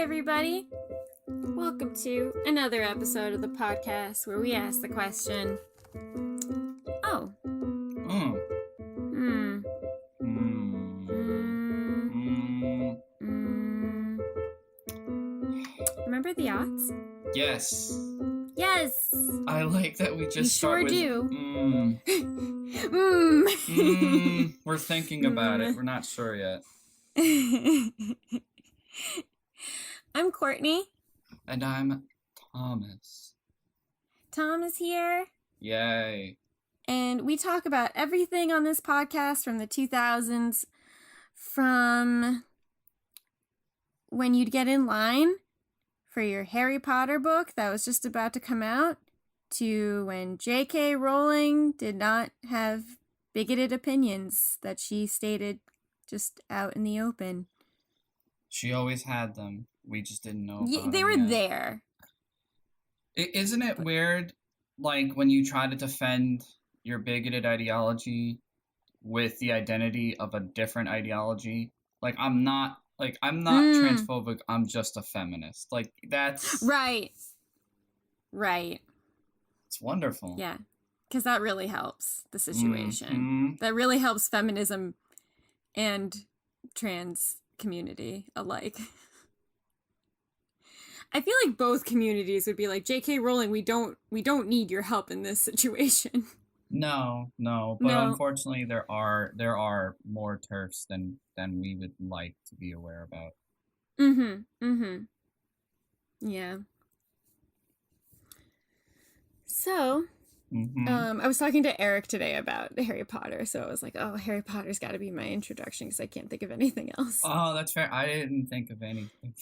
everybody. Welcome to another episode of the podcast where we ask the question, oh. Remember the Aughts? Yes. Yes. I like that we just start with... do. We're thinking about it. We're not sure yet. I'm Courtney. And I'm Thomas. Tom is here. Yay. And we talk about everything on this podcast from the 2000s, from when you'd get in line for your Harry Potter book that was just about to come out, to when J.K. Rowling did not have bigoted opinions that she stated just out in the open. She always had them. We just didn't know about they them were yet. there. Isn't it weird, like, when you try to defend your bigoted ideology with the identity of a different ideology? Like, I'm not transphobic, I'm just a feminist. Like, that's... Right. It's wonderful. Yeah, because that really helps the situation. Mm-hmm. That really helps feminism and trans community alike. I feel like both communities would be like, J.K. Rowling, we don't need your help in this situation. No, but unfortunately there are more TERFs than we would like to be aware about. Yeah. So, I was talking to Eric today about Harry Potter, so I was like, oh, Harry Potter's got to be my introduction because I can't think of anything else. Oh, that's fair. I didn't think of anything.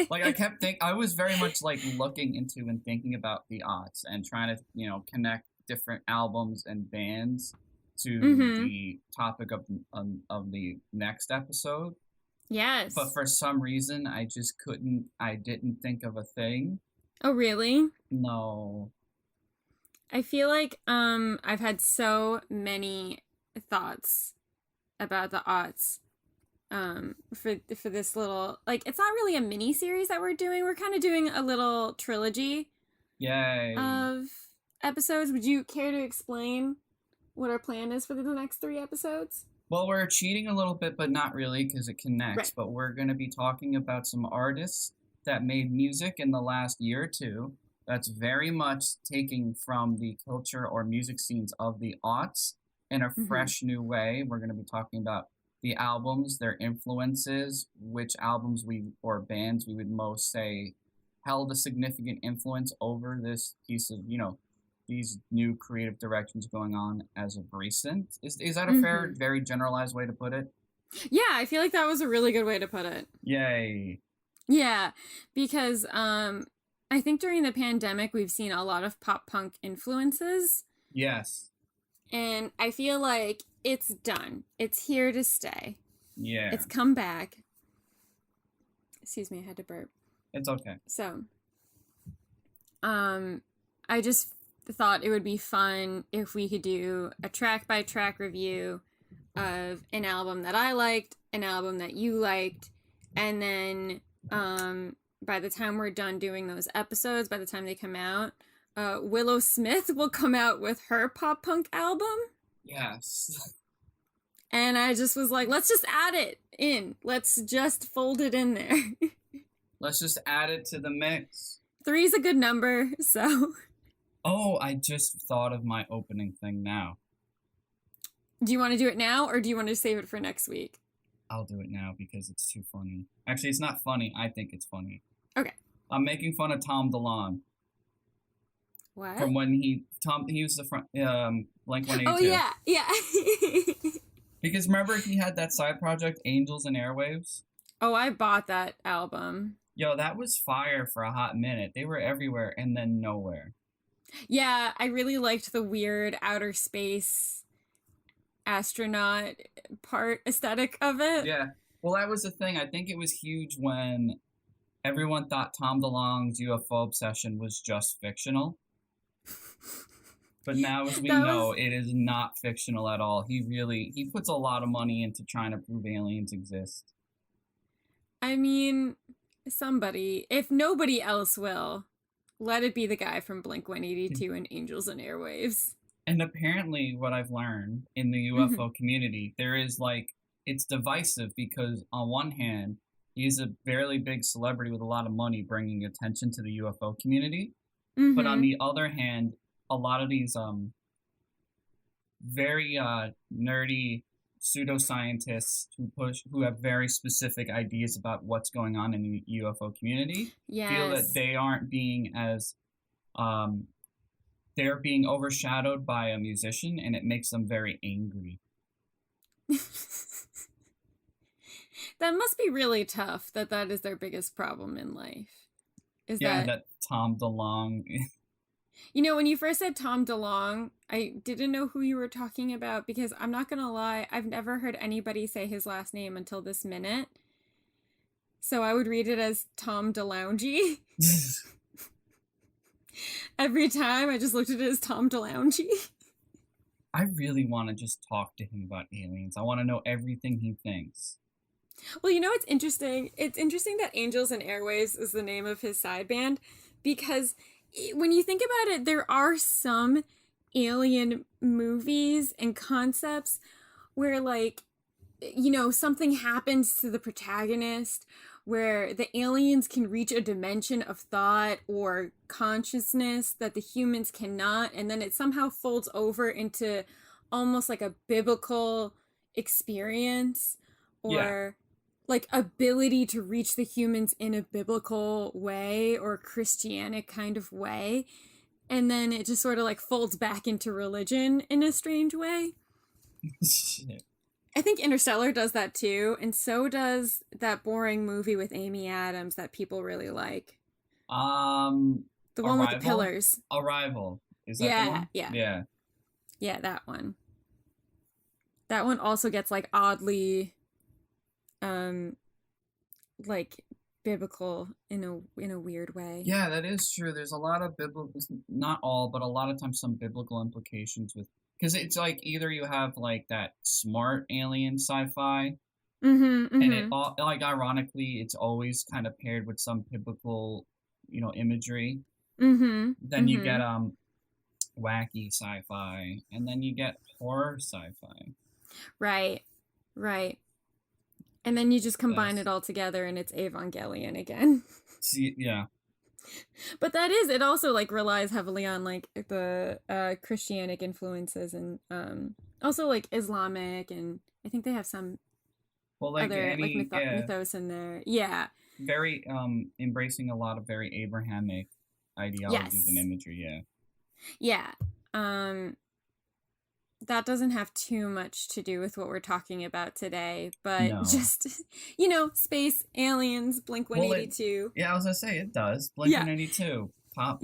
Like, I was very much, like, looking into and thinking about the aughts and trying to, connect different albums and bands to the topic of the next episode. Yes. But for some reason, I didn't think of a thing. Oh, really? No. I feel like I've had so many thoughts about the aughts for this little, like, it's not really a mini series that we're doing. We're kind of doing a little trilogy. Yay. Of episodes. Would you care to explain what our plan is for the next 3 episodes? Well, we're cheating a little bit, but not really because it connects. Right. But we're going to be talking about some artists that made music in the last year or two that's very much taking from the culture or music scenes of the aughts in a fresh new way. We're going to be talking about the albums, their influences, which albums or bands we would most say held a significant influence over this piece of, these new creative directions going on as of recent. Is that a fair, very generalized way to put it? Yeah, I feel like that was a really good way to put it. Yay. Yeah, because I think during the pandemic, we've seen a lot of pop punk influences. Yes. And I feel like it's done. It's here to stay. Yeah. It's come back. Excuse me, I had to burp. It's okay. So, I just thought it would be fun if we could do a track-by-track review of an album that I liked, an album that you liked, and then by the time we're done doing those episodes, by the time they come out, Willow Smith will come out with her pop-punk album. Yes. And I just was like, let's just add it in. Let's just fold it in there. Let's just add it to the mix. 3's a good number, so... Oh, I just thought of my opening thing now. Do you want to do it now, or do you want to save it for next week? I'll do it now because it's too funny. Actually, it's not funny. I think it's funny. Okay. I'm making fun of Tom DeLonge. What? From when he was the front, Blink-182. Oh, yeah. Because remember he had that side project, Angels and Airwaves? Oh, I bought that album. Yo, that was fire for a hot minute. They were everywhere and then nowhere. Yeah, I really liked the weird outer space astronaut part aesthetic of it. Yeah. Well, that was the thing. I think it was huge when everyone thought Tom DeLonge's UFO obsession was just fictional. But now, as we know, it is not fictional at all. He puts a lot of money into trying to prove aliens exist. I mean, somebody, if nobody else will, let it be the guy from Blink-182 and Angels and Airwaves. And apparently, what I've learned in the UFO community, there is like, it's divisive because on one hand, he's a fairly big celebrity with a lot of money bringing attention to the UFO community. But on the other hand, a lot of these very nerdy pseudoscientists who have very specific ideas about what's going on in the UFO community feel that they aren't being as they're being overshadowed by a musician, and it makes them very angry. That must be really tough, that is their biggest problem in life. That Tom DeLonge. You know, when you first said Tom DeLonge, I didn't know who you were talking about because I'm not going to lie, I've never heard anybody say his last name until this minute. So I would read it as Tom DeLonge. Every time I just looked at it as Tom DeLonge. I really want to just talk to him about aliens. I want to know everything he thinks. Well, you know what's interesting? It's interesting that Angels and Airwaves is the name of his side band because when you think about it, there are some alien movies and concepts where, like, you know, something happens to the protagonist where the aliens can reach a dimension of thought or consciousness that the humans cannot, and then it somehow folds over into almost like a biblical experience or like ability to reach the humans in a biblical way or Christianic kind of way. And then it just sort of like folds back into religion in a strange way. Shit. I think Interstellar does that too, and so does that boring movie with Amy Adams that people really like. The one Arrival? with the pillars. Arrival. Is that the one? Yeah. Yeah, that one. That one also gets like oddly like biblical in a weird way. Yeah, that is true. There's a lot of biblical, not all, but a lot of times some biblical implications with, because it's like either you have like that smart alien sci-fi, and it all, like ironically, it's always kind of paired with some biblical, you know, imagery. Then you get wacky sci-fi, and then you get horror sci-fi. Right. And then you just combine it all together and it's Evangelion again. See, yeah. But it also like relies heavily on like the Christianic influences and also like Islamic, and I think they have some other mythos in there. Yeah. Very embracing a lot of very Abrahamic ideologies and imagery, Yeah. That doesn't have too much to do with what we're talking about today, but just, you know, space, aliens, Blink-182. Well, I was gonna say it does. Blink-182, pop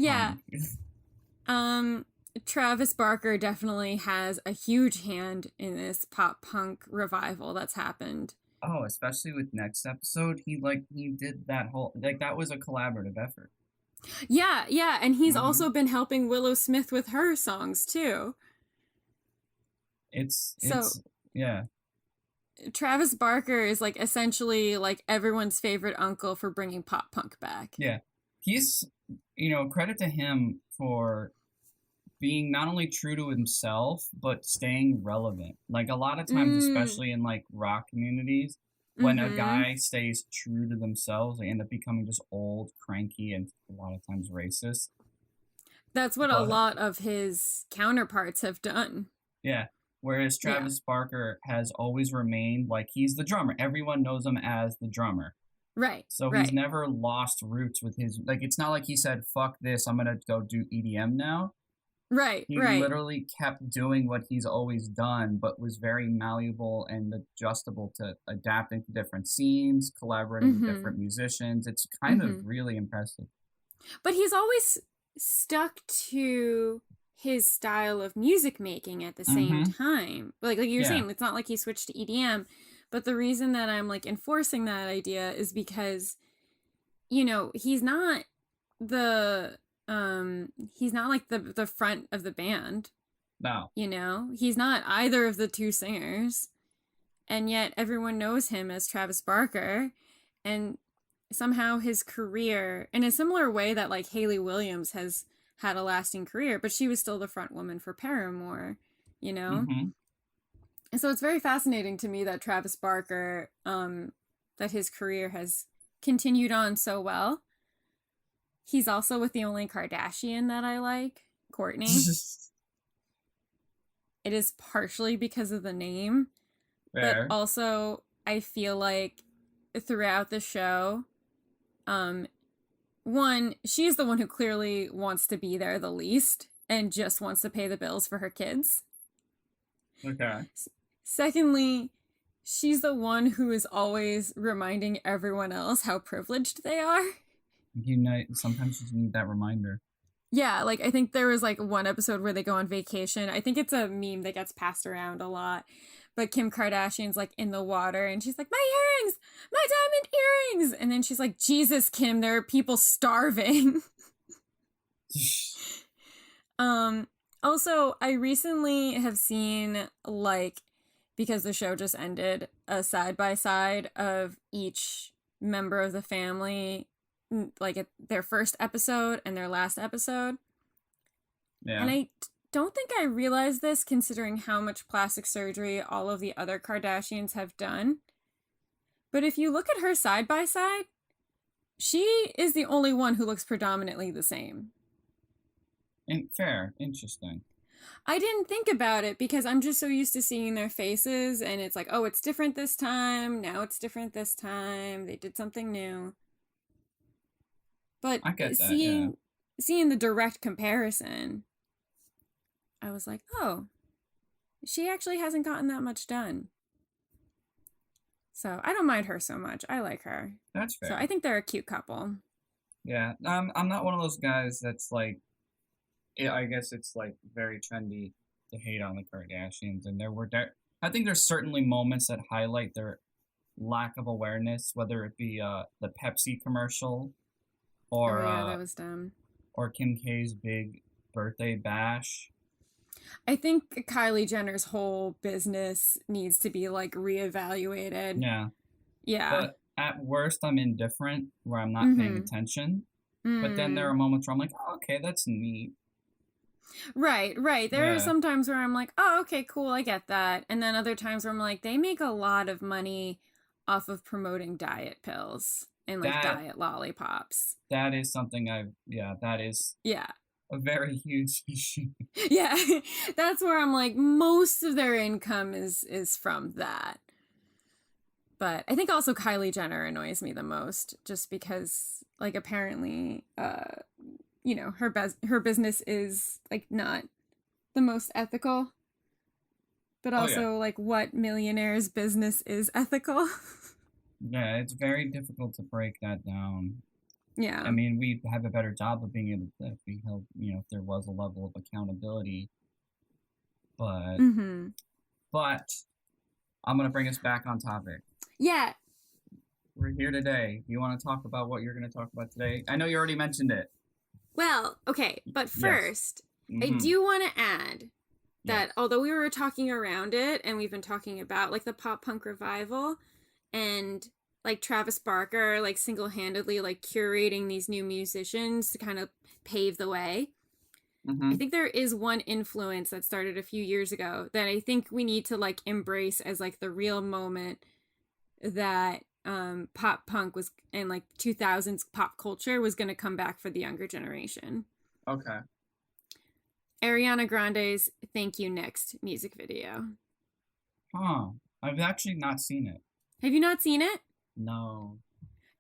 punk. Travis Barker definitely has a huge hand in this pop punk revival that's happened. Oh, especially with next episode, he did that whole, like, that was a collaborative effort. Yeah, and he's also been helping Willow Smith with her songs too. Travis Barker is like essentially like everyone's favorite uncle for bringing pop punk back. Yeah. He's, you know, credit to him for being not only true to himself, but staying relevant. Like a lot of times, especially in like rock communities, when a guy stays true to themselves, they end up becoming just old, cranky, and a lot of times racist. That's what a lot of his counterparts have done. Yeah. Whereas Travis Barker has always remained like he's the drummer. Everyone knows him as the drummer. Right. So he's never lost roots with his, like, it's not like he said, fuck this, I'm going to go do EDM now. Right. He literally kept doing what he's always done, but was very malleable and adjustable to adapting to different scenes, collaborating with different musicians. It's kind of really impressive. But he's always stuck to his style of music making at the same time. Like you were saying, it's not like he switched to EDM, but the reason that I'm like enforcing that idea is because, you know, he's not like the front of the band. No. You know, he's not either of the two singers, and yet everyone knows him as Travis Barker, and somehow his career, in a similar way that like Hayley Williams has had a lasting career, but she was still the front woman for Paramore, you know? Mm-hmm. And so it's very fascinating to me that Travis Barker, that his career has continued on so well. He's also with the only Kardashian that I like, Kourtney. It is partially because of the name, but Fair. also I feel like throughout the show, one, she's the one who clearly wants to be there the least and just wants to pay the bills for her kids. Okay. Secondly, she's the one who is always reminding everyone else how privileged they are. Sometimes you just need that reminder. Yeah, like I think there was like one episode where they go on vacation. I think it's a meme that gets passed around a lot. But Kim Kardashian's like in the water and she's like, my earrings, my diamond earrings. And then she's like, Jesus, Kim, there are people starving. Also, I recently have seen like, because the show just ended, a side-by-side of each member of the family, like at their first episode and their last episode. Yeah. And I don't think I realized this considering how much plastic surgery all of the other Kardashians have done. But if you look at her side by side, she is the only one who looks predominantly the same. Fair. Interesting. I didn't think about it because I'm just so used to seeing their faces and it's like, oh, it's different this time. Now it's different this time. They did something new. But I get that, seeing the direct comparison, I was like, oh, she actually hasn't gotten that much done. So I don't mind her so much. I like her. That's fair. So I think they're a cute couple. Yeah. I'm not one of those guys that's like, I guess it's like very trendy to hate on the Kardashians. And I think there's certainly moments that highlight their lack of awareness, whether it be the Pepsi commercial or that was dumb. Or Kim K's big birthday bash. I think Kylie Jenner's whole business needs to be like reevaluated. Yeah. Yeah. But at worst, I'm indifferent where I'm not paying attention. But then there are moments where I'm like, oh, okay, that's neat. Right. There are some times where I'm like, oh, okay, cool, I get that. And then other times where I'm like, they make a lot of money off of promoting diet pills and like diet lollipops. That is something that is a very huge issue. Yeah, that's where I'm like, most of their income is from that. But I think also Kylie Jenner annoys me the most just because like apparently her business is like not the most ethical. But also like what millionaire's business is ethical? Yeah, it's very difficult to break that down. Yeah. I mean, we have a better job of being able to, if we held, if there was a level of accountability. But I'm going to bring us back on topic. Yeah. We're here today. Do you want to talk about what you're going to talk about today? I know you already mentioned it. Well, okay. But first, I do want to add that although we were talking around it and we've been talking about like the pop punk revival and like Travis Barker like single-handedly like curating these new musicians to kind of pave the way. I think there is one influence that started a few years ago that I think we need to like embrace as like the real moment that pop punk was and like 2000s pop culture was going to come back for the younger generation. Okay. Ariana Grande's Thank You Next music video. Huh. I've actually not seen it. Have you not seen it? No.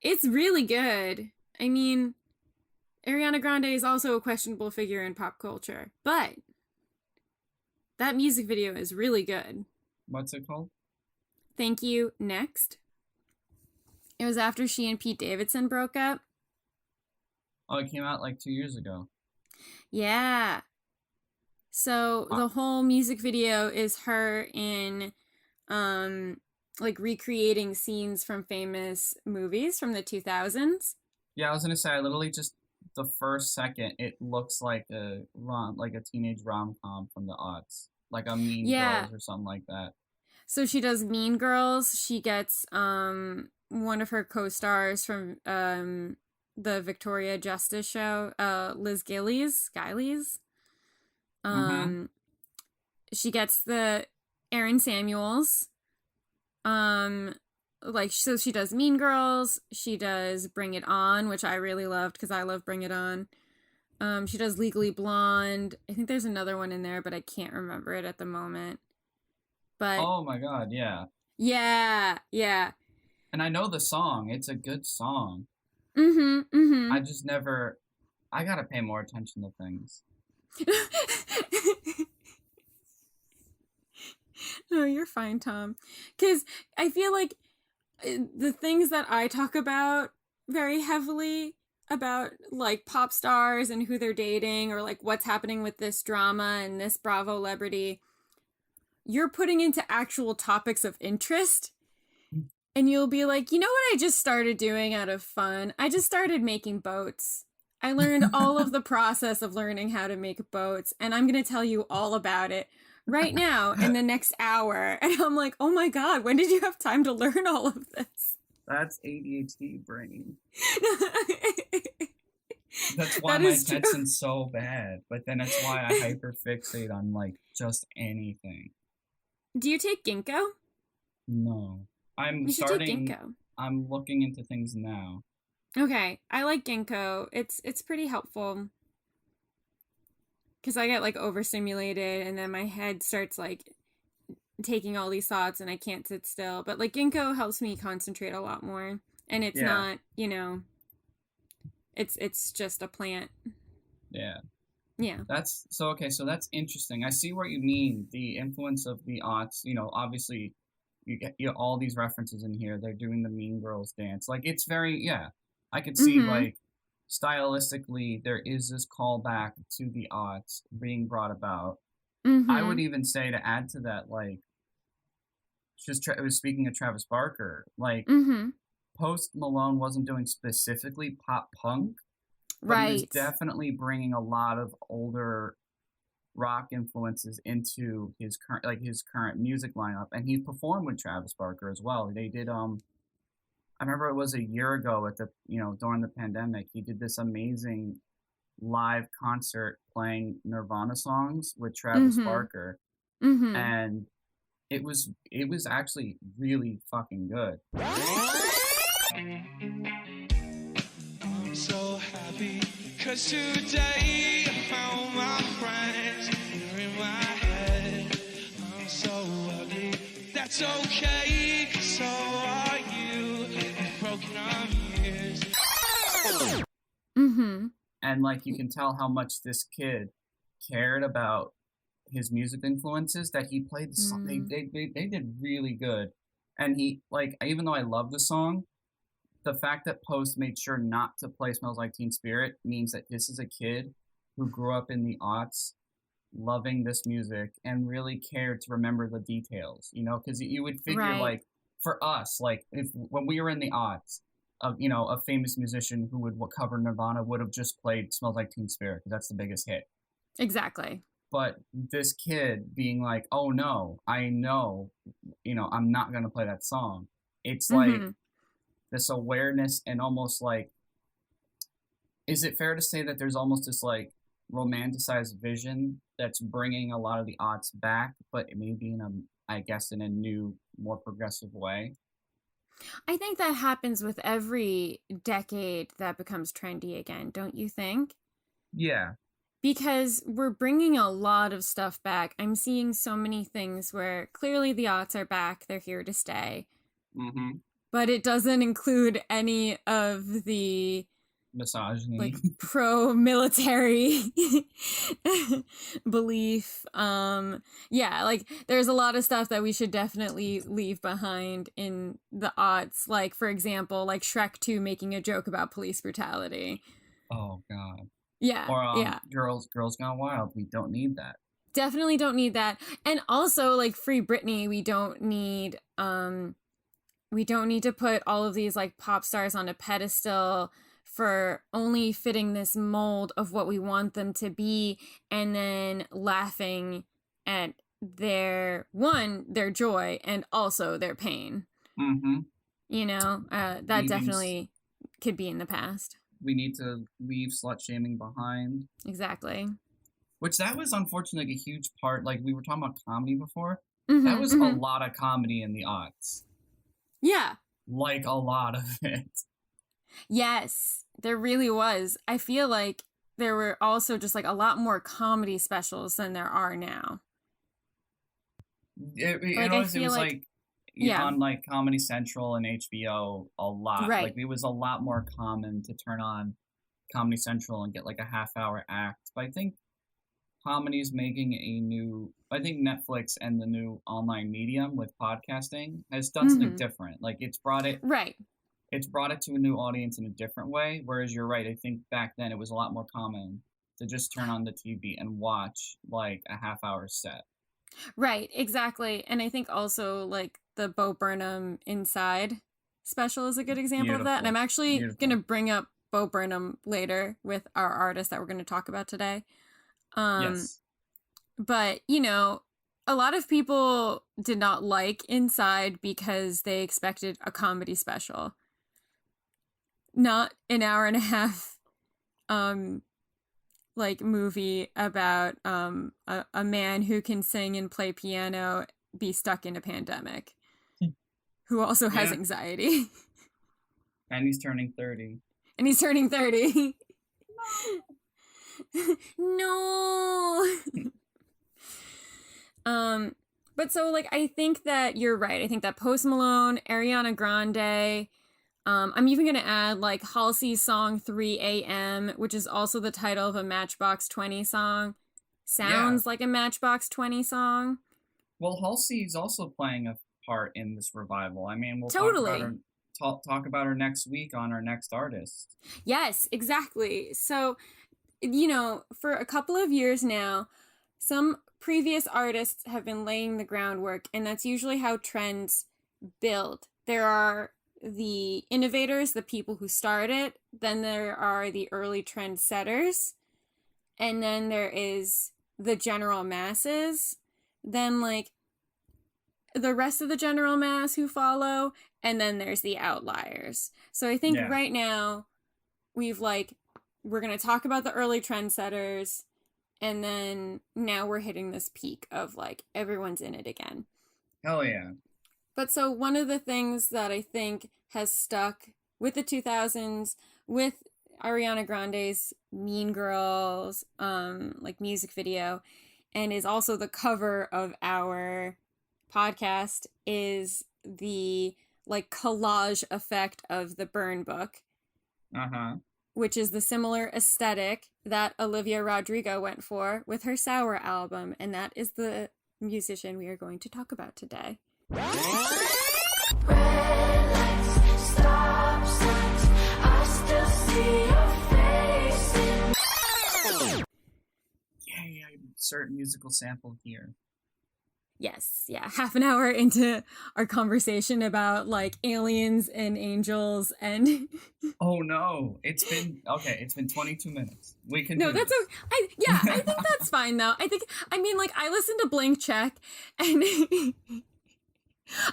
It's really good. I mean, Ariana Grande is also a questionable figure in pop culture, but that music video is really good. What's it called? Thank You Next. It was after she and Pete Davidson broke up. Oh, it came out like 2 years ago. Yeah. So the whole music video is her in like recreating scenes from famous movies from the 2000s. Yeah, I was gonna say, I literally just the first second, it looks like a teenage rom-com from the aughts, like a Mean Girls or something like that. So she does Mean Girls. She gets one of her co-stars from the Victoria Justice show, Liz Gillies. Mm-hmm. She gets the Erin Samuels. So she does Mean Girls. She does Bring It On, which I really loved because I love Bring It On. She does Legally Blonde. I think there's another one in there, but I can't remember it at the moment. But Oh my God, yeah. yeah. And I know the song. It's a good song. Mm-hmm. I just never. I gotta pay more attention to things. No, you're fine, Tom. Because I feel like the things that I talk about very heavily about like pop stars and who they're dating or like what's happening with this drama and this Bravo celebrity, you're putting into actual topics of interest. And you'll be like, you know what I just started doing out of fun? I just started making boats. I learned all of the process of learning how to make boats, and I'm going to tell you all about it right now in the next hour. And I'm like, oh my God, when did you have time to learn all of this? That's ADHD brain. That's why That my is true. attention's so bad. But then it's why I hyperfixate on like just anything. Do you take ginkgo? No. I'm You should take starting. ginkgo. I'm looking into things now. Okay, I like ginkgo. It's pretty helpful because I get like overstimulated and then my head starts like taking all these thoughts and I can't sit still. But like ginkgo helps me concentrate a lot more, and it's not, it's just a plant. Yeah. Yeah. That's so okay. So that's interesting. I see what you mean. The influence of the aughts. Obviously, you get all these references in here. They're doing the Mean Girls dance. Like it's very I could see like stylistically there is this callback to the aughts being brought about. I would even say to add to that, like, it was speaking of Travis Barker, like Post Malone wasn't doing specifically pop punk, but he was definitely bringing a lot of older rock influences into his current music lineup, and he performed with Travis Barker as well. They did I remember it was a year ago at the during the pandemic, he did this amazing live concert playing Nirvana songs with Travis Barker, and it was actually really fucking good. I'm so happy because today I found my friends. You're in my head. I'm so ugly. That's okay, 'cause so are you. We've broken our years. And like you can tell how much this kid cared about his music influences, that he played the song. They did really good. And he, like, even though I love the song, the fact that Post made sure not to play Smells Like Teen Spirit means that this is a kid who grew up in the aughts loving this music and really cared to remember the details, because you would figure like for us, like when we were in the aughts, a famous musician who would cover Nirvana would have just played Smells Like Teen Spirit because that's the biggest hit. Exactly. But this kid being like, oh no, I know, I'm not going to play that song. It's like this awareness and almost like, is it fair to say that there's almost this like romanticized vision that's bringing a lot of the aughts back, but maybe in a new, more progressive way? I think that happens with every decade that becomes trendy again, don't you think? Yeah. Because we're bringing a lot of stuff back. I'm seeing so many things where clearly the aughts are back. They're here to stay. But it doesn't include any of the misogyny, like pro-military belief. Like there's a lot of stuff that we should definitely leave behind in the aughts. Like, for example, like Shrek 2 making a joke about police brutality. Oh God. Yeah. Or Girls Gone Wild. We don't need that. Definitely don't need that. And also like Free Britney, we don't need to put all of these like pop stars on a pedestal for only fitting this mold of what we want them to be, and then laughing at their joy and also their pain. You know, that Leaving definitely could be in the past. We need to leave slut shaming behind. Exactly. Which that was unfortunately a huge part. Like we were talking about comedy before. Mm-hmm, That was a lot of comedy in the aughts. Yeah. Like a lot of it. Yes, there really was. I feel like there were also just like a lot more comedy specials than there are now. It was like yeah. on like Comedy Central and HBO a lot. Right. Like it was a lot more common to turn on Comedy Central and get like a half-hour act. But I think comedy's making I think Netflix and the new online medium with podcasting has done something different. Like it's brought it to a new audience in a different way. Whereas you're right, I think back then it was a lot more common to just turn on the TV and watch like a half-hour set. Right, exactly. And I think also like the Bo Burnham Inside special is a good example of that. And I'm actually going to bring up Bo Burnham later with our artist that we're going to talk about today. Yes. But, you know, a lot of people did not like Inside because they expected a comedy special. Not an hour and a half like movie about a man who can sing and play piano be stuck in a pandemic who also has anxiety. And he's turning 30. And he's turning 30. No. But so like I think that you're right. I think that Post Malone, Ariana Grande, I'm even going to add like Halsey's song 3 a.m., which is also the title of a Matchbox 20 song. Sounds like a Matchbox 20 song. Well, Halsey's also playing a part in this revival. I mean, we'll talk about her next week on our next artist. Yes, exactly. So, you know, for a couple of years now, some previous artists have been laying the groundwork, and that's usually how trends build. There are the innovators, the people who start it, then there are the early trend setters, and then there is the general masses, then like the rest of the general mass who follow, and then there's the outliers. So I think right now we're going to talk about the early trendsetters, and then now we're hitting this peak of like everyone's in it again. Hell yeah. But so one of the things that I think has stuck with the 2000s, with Ariana Grande's Mean Girls, like music video, and is also the cover of our podcast, is the like collage effect of the Burn Book. Which is the similar aesthetic that Olivia Rodrigo went for with her Sour album, and that is the musician we are going to talk about today. Red lights, stop signs, I still see your face. Yeah, insert musical sample here. Yes, yeah. Half an hour into our conversation about like aliens and angels and oh no, it's been 22 minutes. We can no, that's I think that's fine though. I mean like I listened to Blank Check and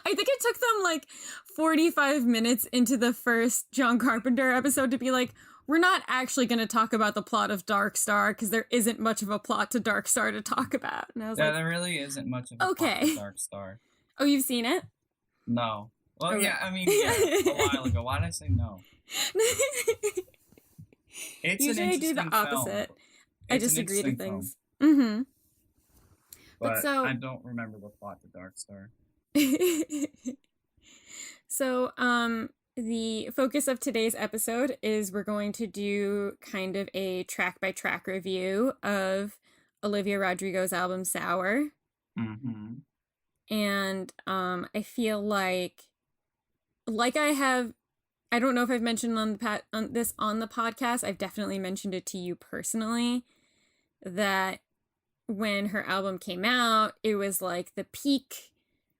I think it took them like 45 minutes into the first John Carpenter episode to be like, we're not actually going to talk about the plot of Dark Star because there isn't much of a plot to Dark Star to talk about. And I was there really isn't much of a plot to Dark Star. Oh, you've seen it? No. Well, okay. Yeah, I mean, a while ago. Why did I say no? It's usually an interesting I do the opposite. Film. I just agree to things. Mm-hmm. But so, I don't remember the plot to Dark Star. So, the focus of today's episode is we're going to do kind of a track-by-track review of Olivia Rodrigo's album Sour. Mm-hmm. And I feel like I don't know if I've mentioned on the podcast, I've definitely mentioned it to you personally, that when her album came out, it was like the peak.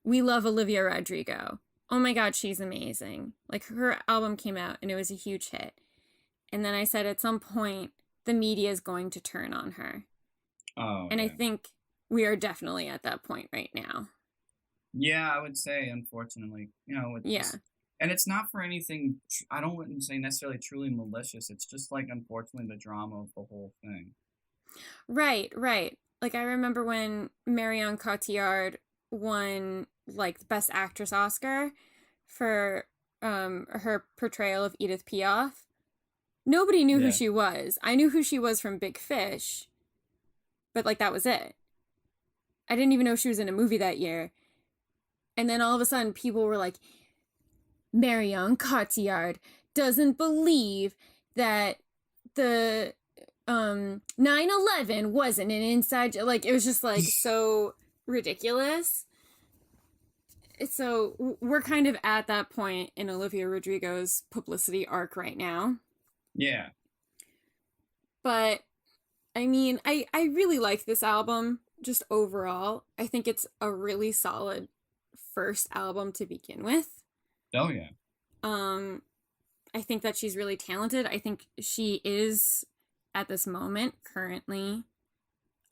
We love Olivia Rodrigo. Oh my God, she's amazing. Like her album came out and it was a huge hit. And then I said at some point, the media is going to turn on her. Oh. And I think we are definitely at that point right now. Yeah, I would say, unfortunately, with And it's not for anything, I don't wouldn't say necessarily truly malicious. It's just like, unfortunately, the drama of the whole thing. Right, right. Like I remember when Marion Cotillard won like the Best Actress Oscar for her portrayal of Edith Piaf. Nobody knew who Yeah. she was. I knew who she was from Big Fish, but like that was it. I didn't even know she was in a movie that year. And then all of a sudden people were like, Marion Cotillard doesn't believe that the 9/11 wasn't an inside like it was just like so ridiculous. So we're kind of at that point in Olivia Rodrigo's publicity arc right now. Yeah. But I mean, I really like this album just overall. I think it's a really solid first album to begin with. Oh, yeah. I think that she's really talented. I think she is at this moment currently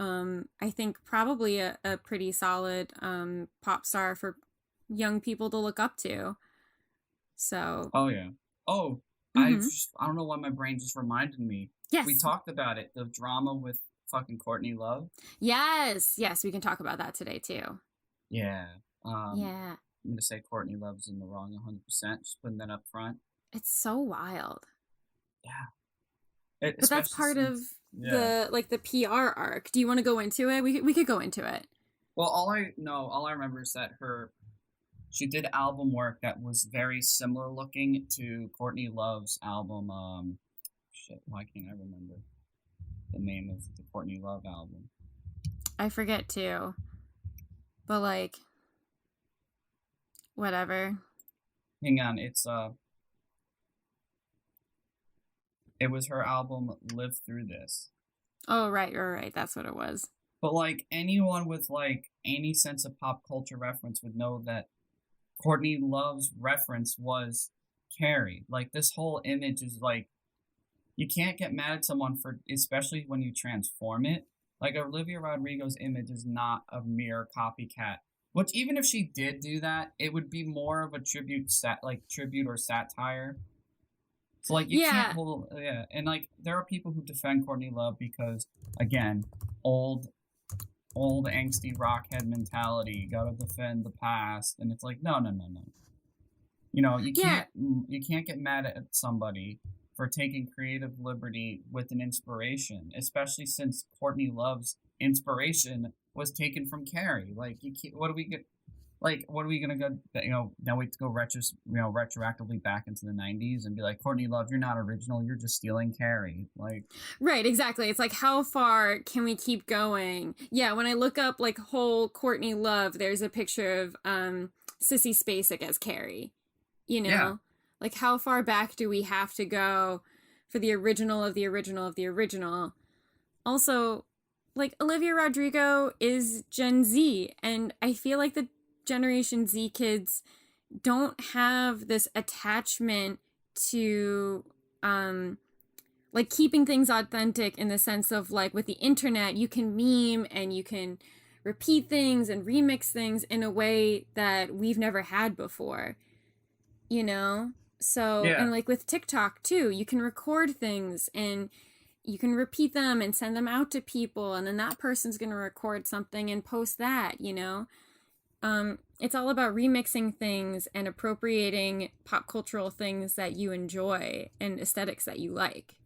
I think probably a pretty solid pop star for young people to look up to. So Oh, yeah. Oh, I don't know why my brain just reminded me. Yes. We talked about it, the drama with fucking Courtney Love. Yes, we can talk about that today too. Yeah. Yeah. I'm going to say Courtney Love's in the wrong 100%, just putting that up front. It's so wild. Yeah. But that's part of the PR arc. Do you want to go into it? We could go into it. Well, all I remember is that she did album work that was very similar looking to Courtney Love's album. Why can't I remember the name of the Courtney Love album? I forget too. But like, whatever. Hang on, it was her album Live Through This. Oh, right. That's what it was. But like anyone with like any sense of pop culture reference would know that Courtney Love's reference was Carrie. Like this whole image is like, you can't get mad at someone for, especially when you transform it. Like Olivia Rodrigo's image is not a mere copycat. Which even if she did do that, it would be more of a tribute or satire. So like you can't hold and like there are people who defend Courtney Love because again, old angsty rockhead mentality, gotta defend the past, and it's like no. You know, you can't get mad at somebody for taking creative liberty with an inspiration, especially since Courtney Love's inspiration was taken from Carrie. Like you can't, what are we gonna go? You know, now we have to go retroactively back into the '90s and be like, Courtney Love, you're not original. You're just stealing Carrie. Like, right, exactly. It's like, how far can we keep going? Yeah, when I look up like whole Courtney Love, there's a picture of Sissy Spacek as Carrie. You know, like how far back do we have to go for the original of the original of the original? Also, like Olivia Rodrigo is Gen Z, and I feel like the Generation Z kids don't have this attachment to like keeping things authentic in the sense of like with the internet you can meme and you can repeat things and remix things in a way that we've never had before, you know? So and like with TikTok too, you can record things and you can repeat them and send them out to people, and then that person's gonna record something and post that, you know? It's all about remixing things and appropriating pop cultural things that you enjoy and aesthetics that you like.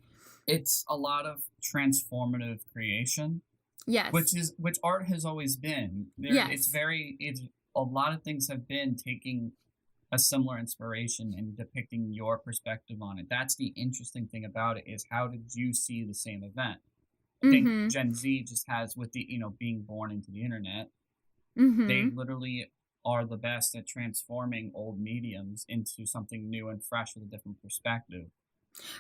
It's a lot of transformative creation. Yes. Which art has always been. It's a lot of things have been taking a similar inspiration and depicting your perspective on it. That's the interesting thing about it, is how did you see the same event? I think Gen Z just has, with the, being born into the internet, they literally are the best at transforming old mediums into something new and fresh with a different perspective.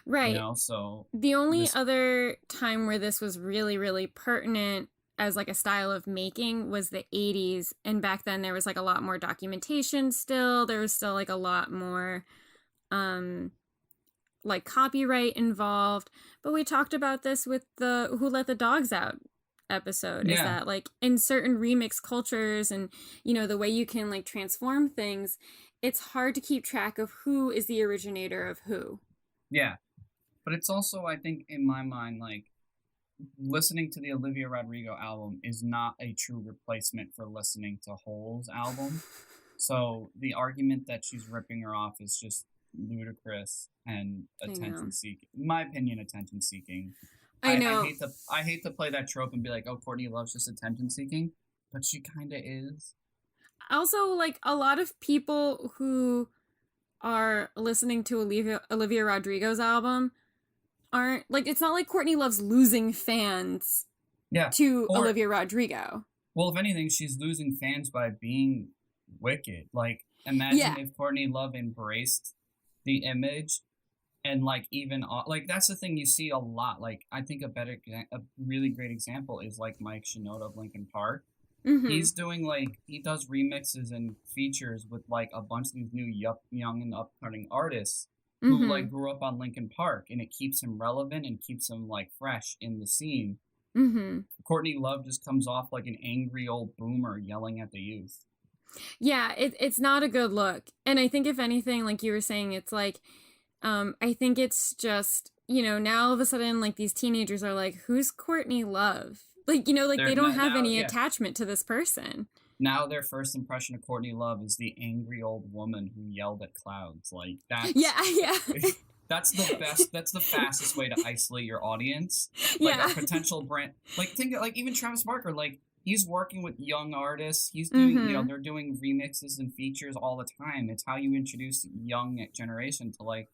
Right. So the only other time where this was really, really pertinent as like a style of making was the 80s. And back then there was like a lot more documentation still. There was still like a lot more like copyright involved. But we talked about this with the Who Let the Dogs Out episode, is that like in certain remix cultures and the way you can like transform things, it's hard to keep track of who is the originator of who. Yeah. But it's also, I think, in my mind, like, listening to the Olivia Rodrigo album is not a true replacement for listening to Hole's album. So the argument that she's ripping her off is just ludicrous and attention seeking. In my opinion, attention seeking. I know. I hate to play that trope and be like, oh, Courtney Love's just attention seeking, but she kind of is. Also, like, a lot of people who are listening to Olivia Rodrigo's album aren't, like, it's not like Courtney Love's losing fans to Olivia Rodrigo. Well, if anything, she's losing fans by being wicked. Like, imagine if Courtney Love embraced the image and, like, even, like, that's the thing you see a lot. Like, I think a really great example is, like, Mike Shinoda of Linkin Park. Mm-hmm. He's doing, like, he does remixes and features with, like, a bunch of these new young and upcoming artists who, like, grew up on Linkin Park, and it keeps him relevant and keeps him, like, fresh in the scene. Mm-hmm. Courtney Love just comes off like an angry old boomer yelling at the youth. Yeah, it's not a good look. And I think, if anything, like you were saying, it's like, I think it's just, you know, now all of a sudden, like, these teenagers are like, who's Courtney Love? Like, you know, like, they don't have any attachment to this person. Now their first impression of Courtney Love is the angry old woman who yelled at clouds. Like, that's... Yeah. That's the best, that's the fastest way to isolate your audience. Like, a potential brand... Like, think, like, even Travis Barker, like, he's working with young artists. He's doing, you know, they're doing remixes and features all the time. It's how you introduce young generation to, like,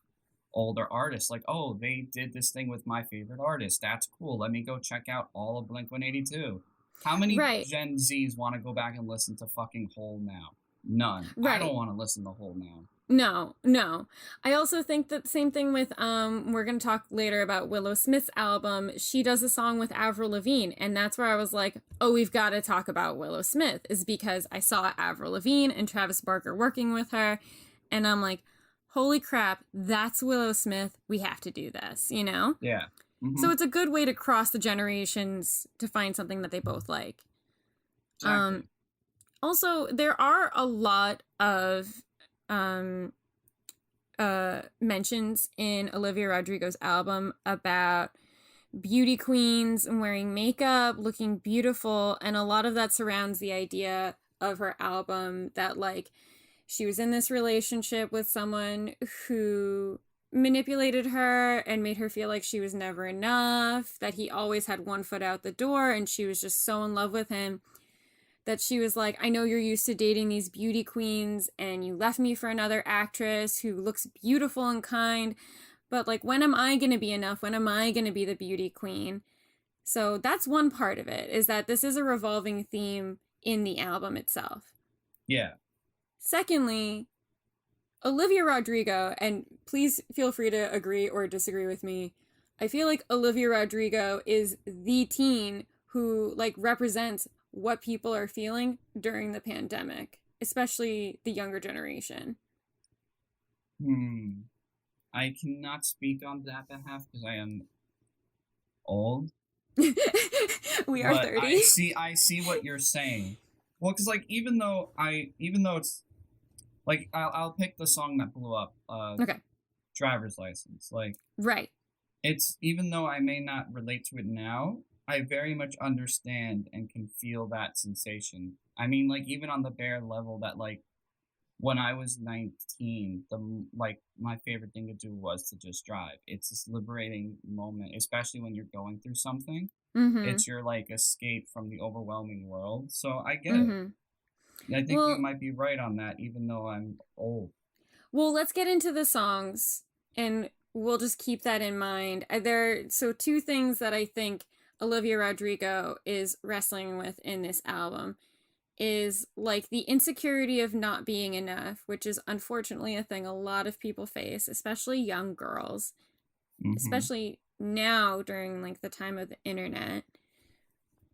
older artists. Like, oh, they did this thing with my favorite artist. That's cool. Let me go check out all of Blink-182. How many Gen Zs want to go back and listen to fucking Hole now? None. I don't want to listen to Hole now. No. I also think that the same thing with, we're going to talk later about Willow Smith's album. She does a song with Avril Lavigne, and that's where I was like, oh, we've got to talk about Willow Smith, is because I saw Avril Lavigne and Travis Barker working with her, and I'm like, holy crap, that's Willow Smith. We have to do this, you know? Yeah. Mm-hmm. So it's a good way to cross the generations to find something that they both like. Exactly. Also, there are a lot of mentions in Olivia Rodrigo's album about beauty queens and wearing makeup, looking beautiful, and a lot of that surrounds the idea of her album that, like, she was in this relationship with someone who manipulated her and made her feel like she was never enough, that he always had one foot out the door, and she was just so in love with him that she was like, I know you're used to dating these beauty queens and you left me for another actress who looks beautiful and kind, but, like, when am I going to be enough? When am I going to be the beauty queen? So that's one part of it, is that this is a revolving theme in the album itself. Yeah. Secondly, Olivia Rodrigo, and please feel free to agree or disagree with me, I feel like Olivia Rodrigo is the teen who, like, represents what people are feeling during the pandemic, especially the younger generation. I cannot speak on that behalf because I am old. We are 30. I see what you're saying. Well, because, like, even though it's, like, I'll pick the song that blew up. Okay. Driver's License. Like, right. It's, even though I may not relate to it now, I very much understand and can feel that sensation. I mean, like, even on the bare level that, like, when I was 19, my favorite thing to do was to just drive. It's this liberating moment, especially when you're going through something. Mm-hmm. It's your, like, escape from the overwhelming world. So I get it. I think you might be right on that, even though I'm old. Well, let's get into the songs, and we'll just keep that in mind. So two things that I think Olivia Rodrigo is wrestling with in this album is, like, the insecurity of not being enough, which is unfortunately a thing a lot of people face, especially young girls, especially now during, like, the time of the internet.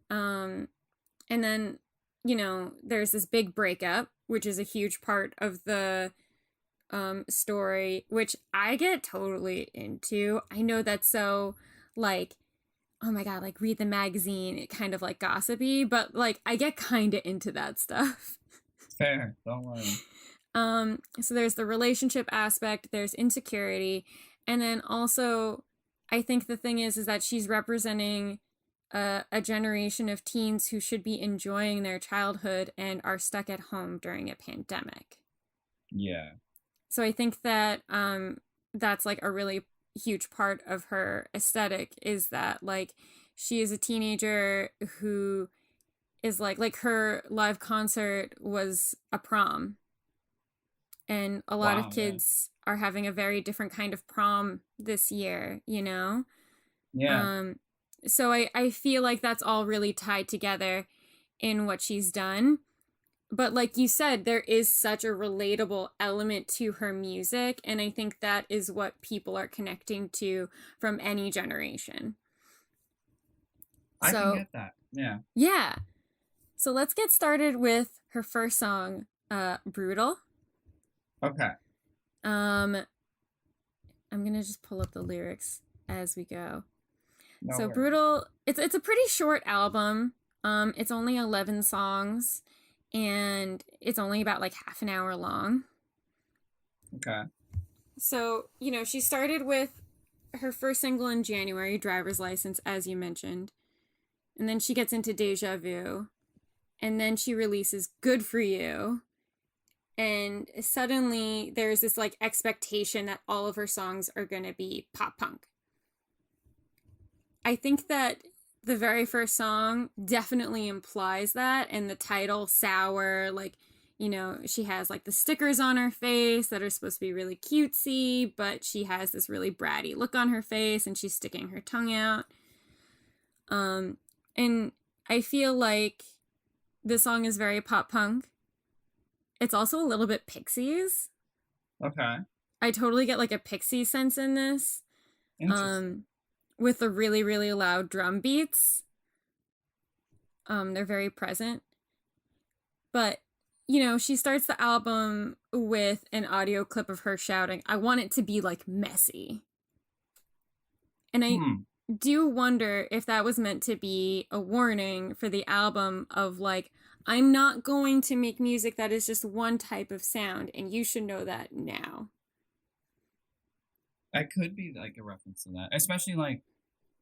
And then, you know, there's this big breakup, which is a huge part of the story, which I get totally into. I know that's so, like, oh my god, like, read the magazine, kind of, like, gossipy, but, like, I get kind of into that stuff. Fair, don't worry. So there's the relationship aspect, there's insecurity, and then also I think the thing is that she's representing a generation of teens who should be enjoying their childhood and are stuck at home during a pandemic. Yeah. So I think that that's like a really huge part of her aesthetic, is that like she is a teenager who is like her live concert was a prom, and a lot of Wow. kids are having a very different kind of prom this year, you know? Yeah. So I feel like that's all really tied together in what she's done. But like you said, there is such a relatable element to her music, and I think that is what people are connecting to from any generation. I So can get that. Yeah. yeah. So let's get started with her first song, Brutal. Okay. I'm gonna just pull up the lyrics as we go. No So worries. Brutal, it's a pretty short album. It's only 11 songs, and it's only about like half an hour long. Okay. So, you know, she started with her first single in January, Driver's License, as you mentioned. And then she gets into Deja Vu. And then she releases Good For You. And suddenly there's this like expectation that all of her songs are going to be pop punk. I think that the very first song definitely implies that, and the title, Sour, like, you know, she has like the stickers on her face that are supposed to be really cutesy, but she has this really bratty look on her face and she's sticking her tongue out. And I feel like this song is very pop punk. It's also a little bit Pixies. Okay. I totally get like a Pixie sense in this. Interesting. With the really, really loud drum beats. They're very present. But, you know, she starts the album with an audio clip of her shouting, "I want it to be like messy." And I do wonder if that was meant to be a warning for the album of like, I'm not going to make music that is just one type of sound, and you should know that now. That could be like a reference to that, especially like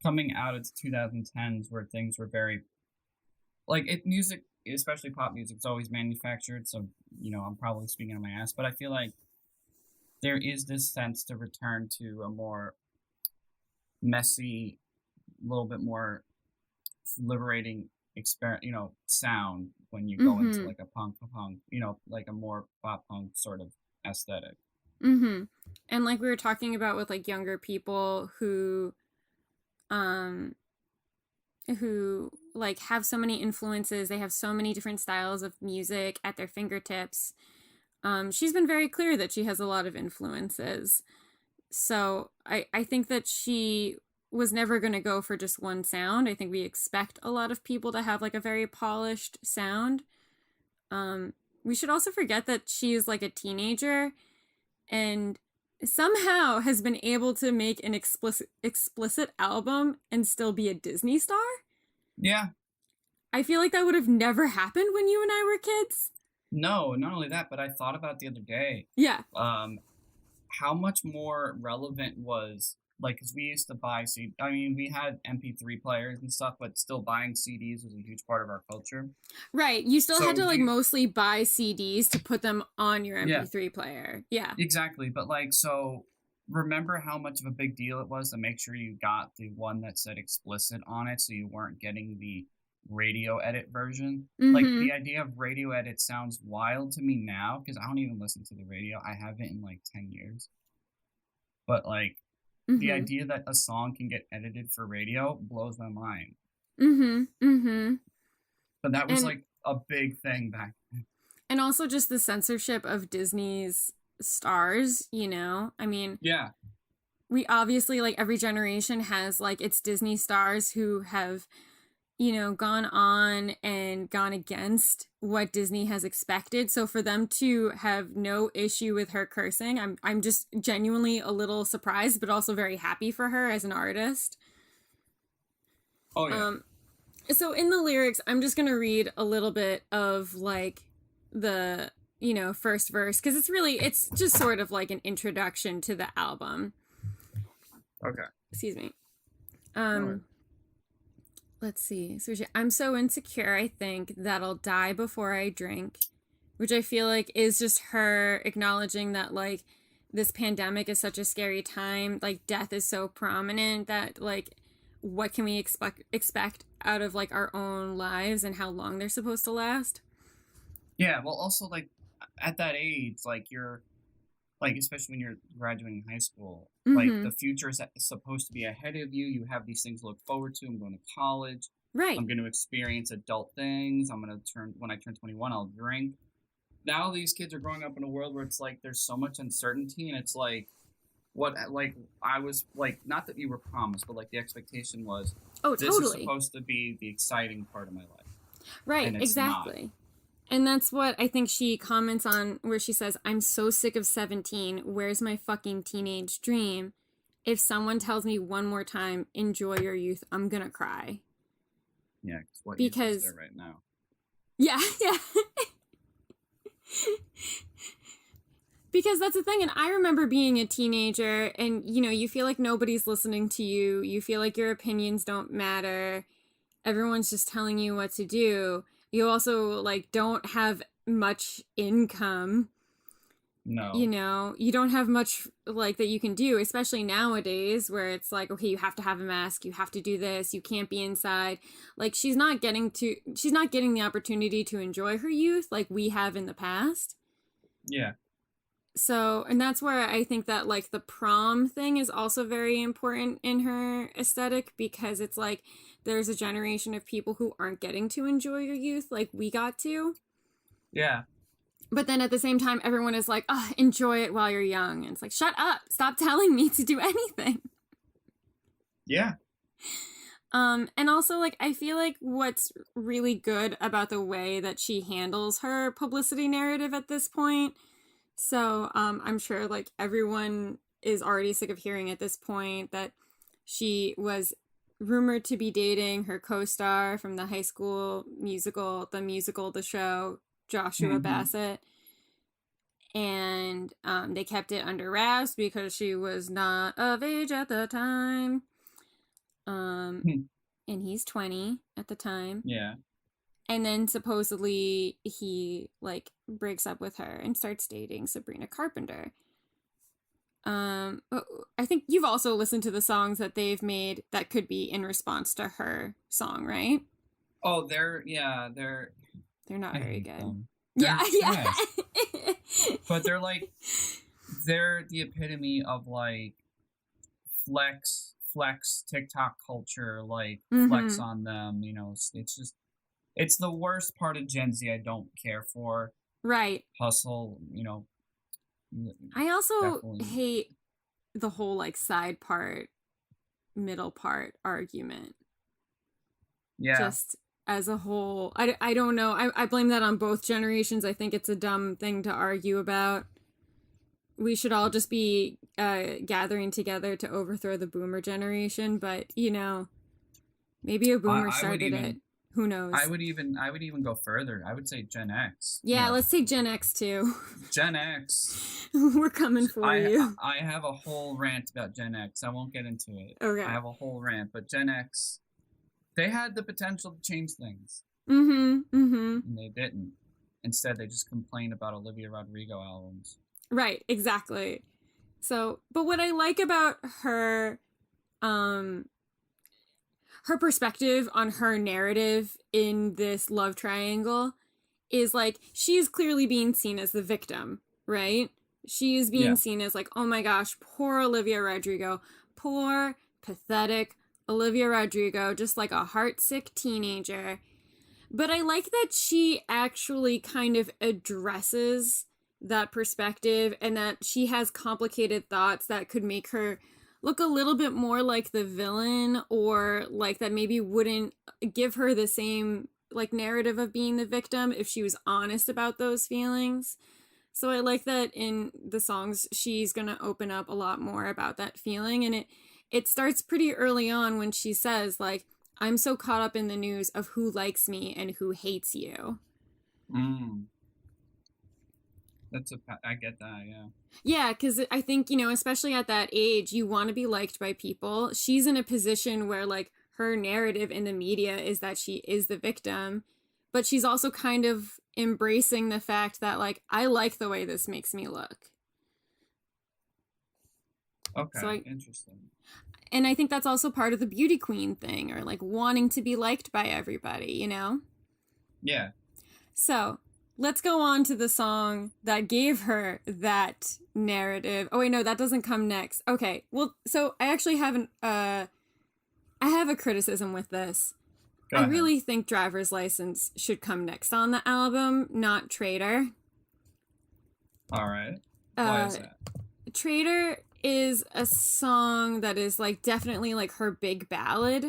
coming out of the 2010s where things were very like music, especially pop music, is always manufactured. So, you know, I'm probably speaking on my ass, but I feel like there is this sense to return to a more messy, a little bit more liberating sound when you go into like a punk, you know, like a more pop punk sort of aesthetic. And like we were talking about with like younger people who like have so many influences, they have so many different styles of music at their fingertips. She's been very clear that she has a lot of influences. So I think that she was never going to go for just one sound. I think we expect a lot of people to have like a very polished sound. We should also forget that she is like a teenager and somehow has been able to make an explicit album and still be a Disney star. Yeah. I feel like that would have never happened when you and I were kids. No, not only that, but I thought about the other day. Yeah. How much more relevant was like, because we used to buy I mean, we had MP3 players and stuff, but still buying CDs was a huge part of our culture. Right. You still had to like mostly buy CDs to put them on your MP3 player. Yeah. Exactly. But like, so remember how much of a big deal it was to make sure you got the one that said explicit on it, so you weren't getting the radio edit version. Like the idea of radio edit sounds wild to me now because I don't even listen to the radio. I haven't in like 10 years. But like the idea that a song can get edited for radio blows my mind. But that was like a big thing back then. And also just the censorship of Disney's stars, you know? I mean, yeah. We obviously, like, every generation has like its Disney stars who have, you know, gone on and gone against what Disney has expected. So for them to have no issue with her cursing, I'm just genuinely a little surprised, but also very happy for her as an artist. Oh, yeah. So in the lyrics, I'm just going to read a little bit of like the first verse, because it's just sort of like an introduction to the album. Okay. Excuse me. Alright. Let's see. So I'm so insecure, I think, that I'll die before I drink, which I feel like is just her acknowledging that, like, this pandemic is such a scary time. Like, death is so prominent that, like, what can we expect out of, like, our own lives and how long they're supposed to last? Yeah, well, also, like, at that age, like, you're, like, especially when you're graduating high school, like, the future is supposed to be ahead of you. You have these things to look forward to. I'm going to college. Right. I'm going to experience adult things. When I turn 21, I'll drink. Now these kids are growing up in a world where it's like there's so much uncertainty, and it's like I was like, not that you were promised, but like the expectation was, this is supposed to be the exciting part of my life. Right, exactly. Not. And that's what I think she comments on, where she says, I'm so sick of 17. Where's my fucking teenage dream? If someone tells me one more time, enjoy your youth, I'm gonna cry. Yeah, because is there right now? Yeah. Because that's the thing, and I remember being a teenager, and, you feel like nobody's listening to you. You feel like your opinions don't matter. Everyone's just telling you what to do. You also, like, don't have much income. No. You don't have much, like, that you can do, especially nowadays, where it's like, okay, you have to have a mask, you have to do this, you can't be inside. Like, she's not getting the opportunity to enjoy her youth like we have in the past. Yeah. So, and that's where I think that, like, the prom thing is also very important in her aesthetic, because it's like there's a generation of people who aren't getting to enjoy your youth like we got to. Yeah. But then at the same time, everyone is like, oh, enjoy it while you're young. And it's like, shut up. Stop telling me to do anything. Yeah. And also, like, I feel like what's really good about the way that she handles her publicity narrative at this point. So I'm sure, like, everyone is already sick of hearing at this point that she was rumored to be dating her co-star from the High School Musical, the show, Joshua Bassett. And they kept it under wraps because she was not of age at the time. And he's 20 at the time. Yeah. And then supposedly he, like, breaks up with her and starts dating Sabrina Carpenter. I think you've also listened to the songs that they've made that could be in response to her song, right? Oh, they're not very good. Yeah. But they're the epitome of, like, flex TikTok culture, like, flex on them, it's just, it's the worst part of Gen Z I don't care for. Right. Hustle, I also definitely hate the whole, like, side part, middle part argument. Yeah. Just as a whole. I don't know. I blame that on both generations. I think it's a dumb thing to argue about. We should all just be gathering together to overthrow the boomer generation, but, maybe a boomer started it. Who knows? I would even go further. I would say Gen X. Yeah, let's take Gen X too. Gen X. We're coming for you. I have a whole rant about Gen X. I won't get into it. Okay. I have a whole rant, but Gen X, they had the potential to change things. And they didn't. Instead, they just complain about Olivia Rodrigo albums. Right, exactly. So, but what I like about her, her perspective on her narrative in this love triangle is, like, she is clearly being seen as the victim, right? She is being seen as, like, oh my gosh, poor Olivia Rodrigo, poor, pathetic Olivia Rodrigo, just like a heartsick teenager. But I like that she actually kind of addresses that perspective, and that she has complicated thoughts that could make her look a little bit more like the villain, or like that maybe wouldn't give her the same, like, narrative of being the victim if she was honest about those feelings. So I like that in the songs she's gonna open up a lot more about that feeling, and it starts pretty early on when she says, like, I'm so caught up in the news of who likes me and who hates you. I get that, yeah. Yeah, because I think, especially at that age, you want to be liked by people. She's in a position where, like, her narrative in the media is that she is the victim, but she's also kind of embracing the fact that, like, I like the way this makes me look. Okay, interesting. And I think that's also part of the beauty queen thing, or, like, wanting to be liked by everybody, Yeah. So, let's go on to the song that gave her that narrative. Oh wait, no, that doesn't come next. Okay, well, so I actually haven't. I have a criticism with this. Go I ahead. really think Driver's License should come next on the album, not Traitor. All right. Why is that? Traitor is a song that is, like, definitely, like, her big ballad.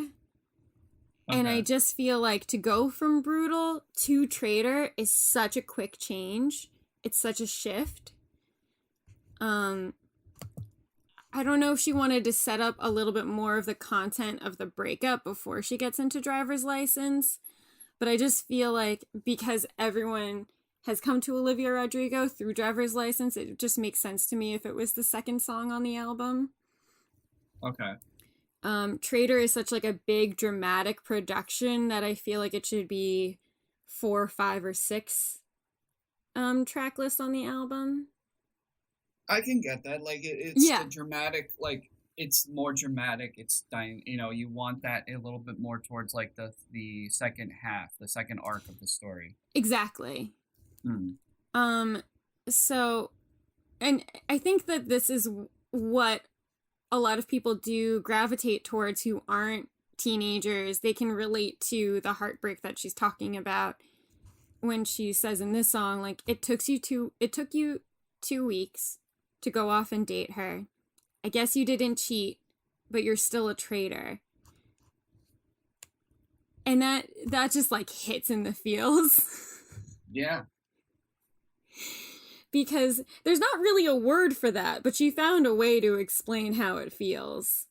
And I just feel like to go from Brutal to Traitor is such a quick change. It's such a shift. I don't know if she wanted to set up a little bit more of the content of the breakup before she gets into Driver's License. But I just feel like because everyone has come to Olivia Rodrigo through Driver's License, it just makes sense to me if it was the second song on the album. Okay. Traitor is such, like, a big dramatic production that I feel like it should be 4, 5, or 6 track list on the album. I can get that. Like, it's the dramatic, like, it's more dramatic. It's dying. You want that a little bit more towards, like, the second half, the second arc of the story. Exactly. So, and I think that this is what a lot of people do gravitate towards who aren't teenagers. They can relate to the heartbreak that she's talking about when she says in this song, like, it took you 2 weeks to go off and date her. I guess you didn't cheat, but you're still a traitor. And that just, like, hits in the feels. Yeah. Because there's not really a word for that, but she found a way to explain how it feels.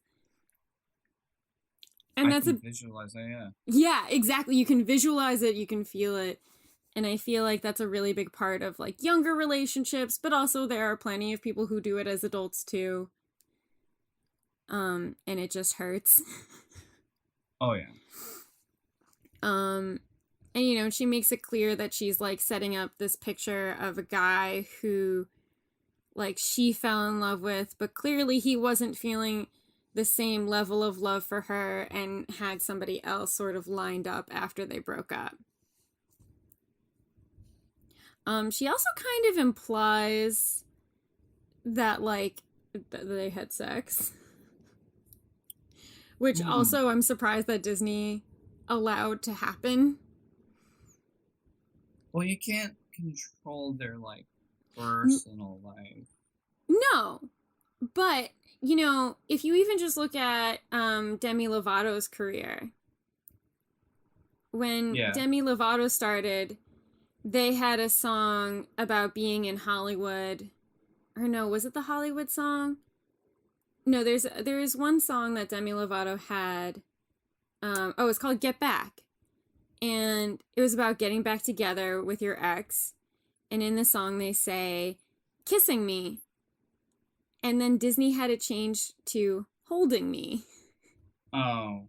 And I can visualize it, yeah. Yeah, exactly. You can visualize it, you can feel it. And I feel like that's a really big part of, like, younger relationships, but also there are plenty of people who do it as adults too. And it just hurts. Oh yeah. And, she makes it clear that she's, like, setting up this picture of a guy who, like, she fell in love with, but clearly he wasn't feeling the same level of love for her and had somebody else sort of lined up after they broke up. She also kind of implies that, like, they had sex. Which also I'm surprised that Disney allowed to happen. Well, you can't control their, like, personal life. No. But, if you even just look at Demi Lovato's career, when Demi Lovato started, they had a song about being in Hollywood. Or no, was it the Hollywood song? No, there's one song that Demi Lovato had. It's called Get Back. And it was about getting back together with your ex. And in the song they say, kissing me. And then Disney had it changed to holding me. Oh.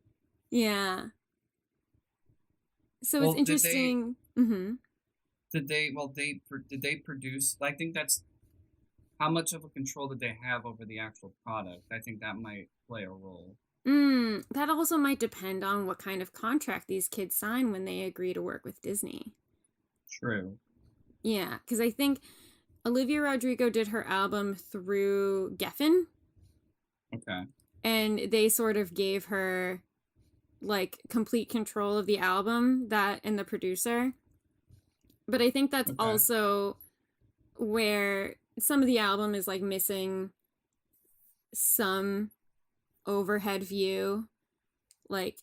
Yeah. So it's interesting. Did they produce? I think that's how much of a control did they have over the actual product. I think that might play a role. That also might depend on what kind of contract these kids sign when they agree to work with Disney. True. Yeah, because I think Olivia Rodrigo did her album through Geffen. Okay. And they sort of gave her, like, complete control of the album, that and the producer. But I think that's also where some of the album is, like, missing some overhead view. Like,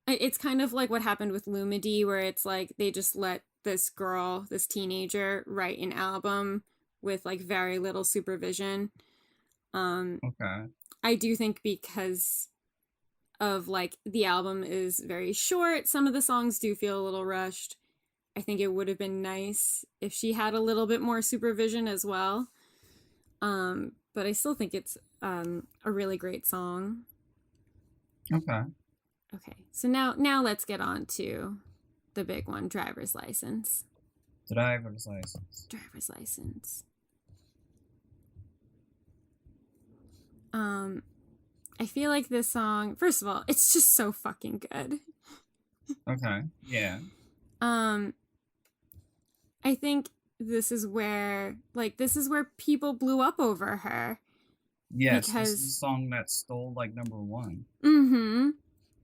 it's kind of like what happened with Lumidee, where it's like they just let this girl, this teenager, write an album with, like, very little supervision. I do think because of, like, the album is very short, some of the songs do feel a little rushed. I think it would have been nice if she had a little bit more supervision as well. But I still think it's a really great song. Okay. Okay, so now let's get on to the big one, driver's license. Driver's license. Driver's license. I feel like this song, first of all, it's just so fucking good. Okay. Yeah. I think this is where people blew up over her. Yes, because... this is a song that stole like #1. Mm-hmm.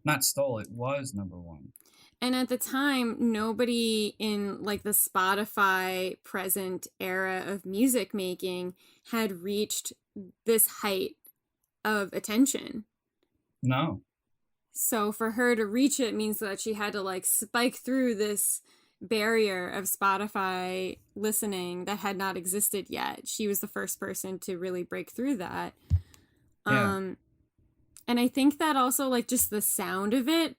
Not stole, it was #1. And at the time, nobody in like the Spotify present era of music making had reached this height of attention. No. So for her to reach it means that she had to like spike through this barrier of Spotify listening that had not existed yet. She was the first person to really break through that. Yeah. And I think that also like just the sound of it,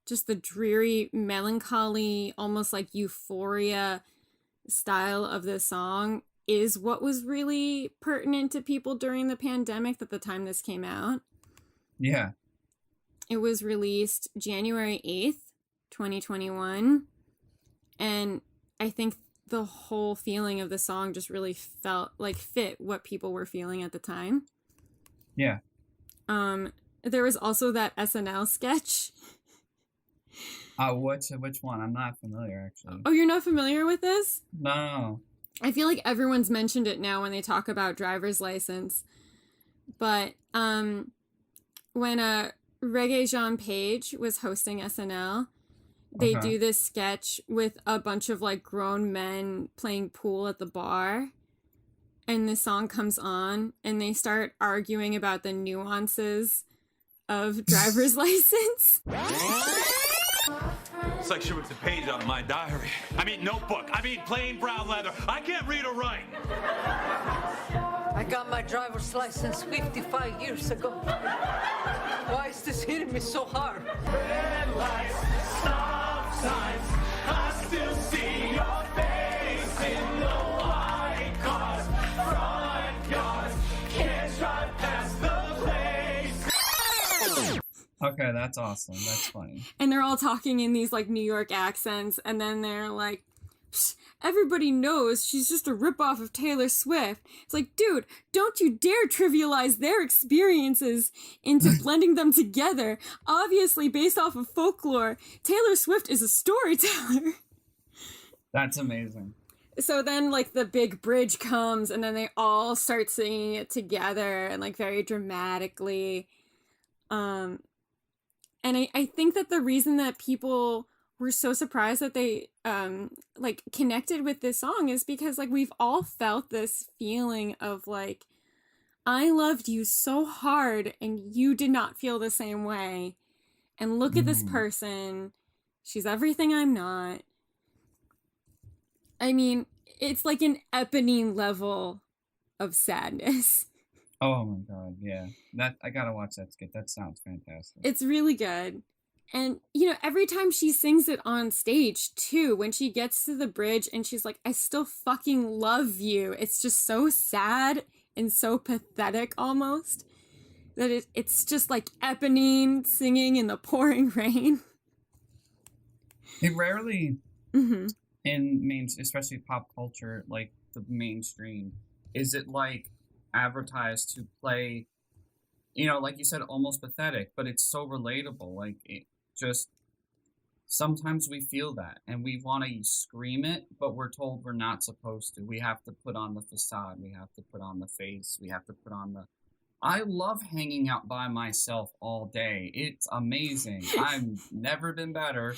just the dreary, melancholy, almost like euphoria style of the song is what was really pertinent to people during the pandemic at the time this came out. Yeah. It was released January 8th, 2021. And I think the whole feeling of the song just really felt like fit what people were feeling at the time. Yeah. There was also that SNL sketch. Which one? I'm not familiar, actually. Oh, you're not familiar with this? No. I feel like everyone's mentioned it now when they talk about driver's license. But when Reggae Jean Page was hosting SNL, they do this sketch with a bunch of like grown men playing pool at the bar. And the song comes on and they start arguing about the nuances of driver's license. It's like she ripped a page out of my diary. I mean, notebook. I mean, plain brown leather. I can't read or write. I got my driver's license 55 years ago. Why is this hitting me so hard? Red lights, stop signs. I still see your face in the white cars, front yards. Can't drive past the place. Okay, that's awesome. That's funny. And they're all talking in these like New York accents, and then they're like, everybody knows she's just a ripoff of Taylor Swift. It's like, dude, don't you dare trivialize their experiences into blending them together. Obviously, based off of folklore, Taylor Swift is a storyteller. That's amazing. So then, like, the big bridge comes, and then they all start singing it together, and, like, very dramatically. And I think that the reason that people were so surprised that they, like, connected with this song is because, like, we've all felt this feeling of, like, I loved you so hard, and you did not feel the same way. And look at this person. She's everything I'm not. I mean, it's like an Eponine level of sadness. Oh my god, yeah. That I gotta watch that skit. That sounds fantastic. It's really good. And, you know, every time she sings it on stage, too, when she gets to the bridge and she's like, I still fucking love you. It's just so sad and so pathetic almost that it's just like Eponine singing in the pouring rain. It rarely, in especially pop culture, like the mainstream, is it like advertised to play, you know, like you said, almost pathetic, but it's so relatable. Like, it just, sometimes we feel that and we want to scream it, but we're told we're not supposed to. We have to put on the facade. We have to put on the face. We have to put on the, I love hanging out by myself all day. It's amazing. I've never been better.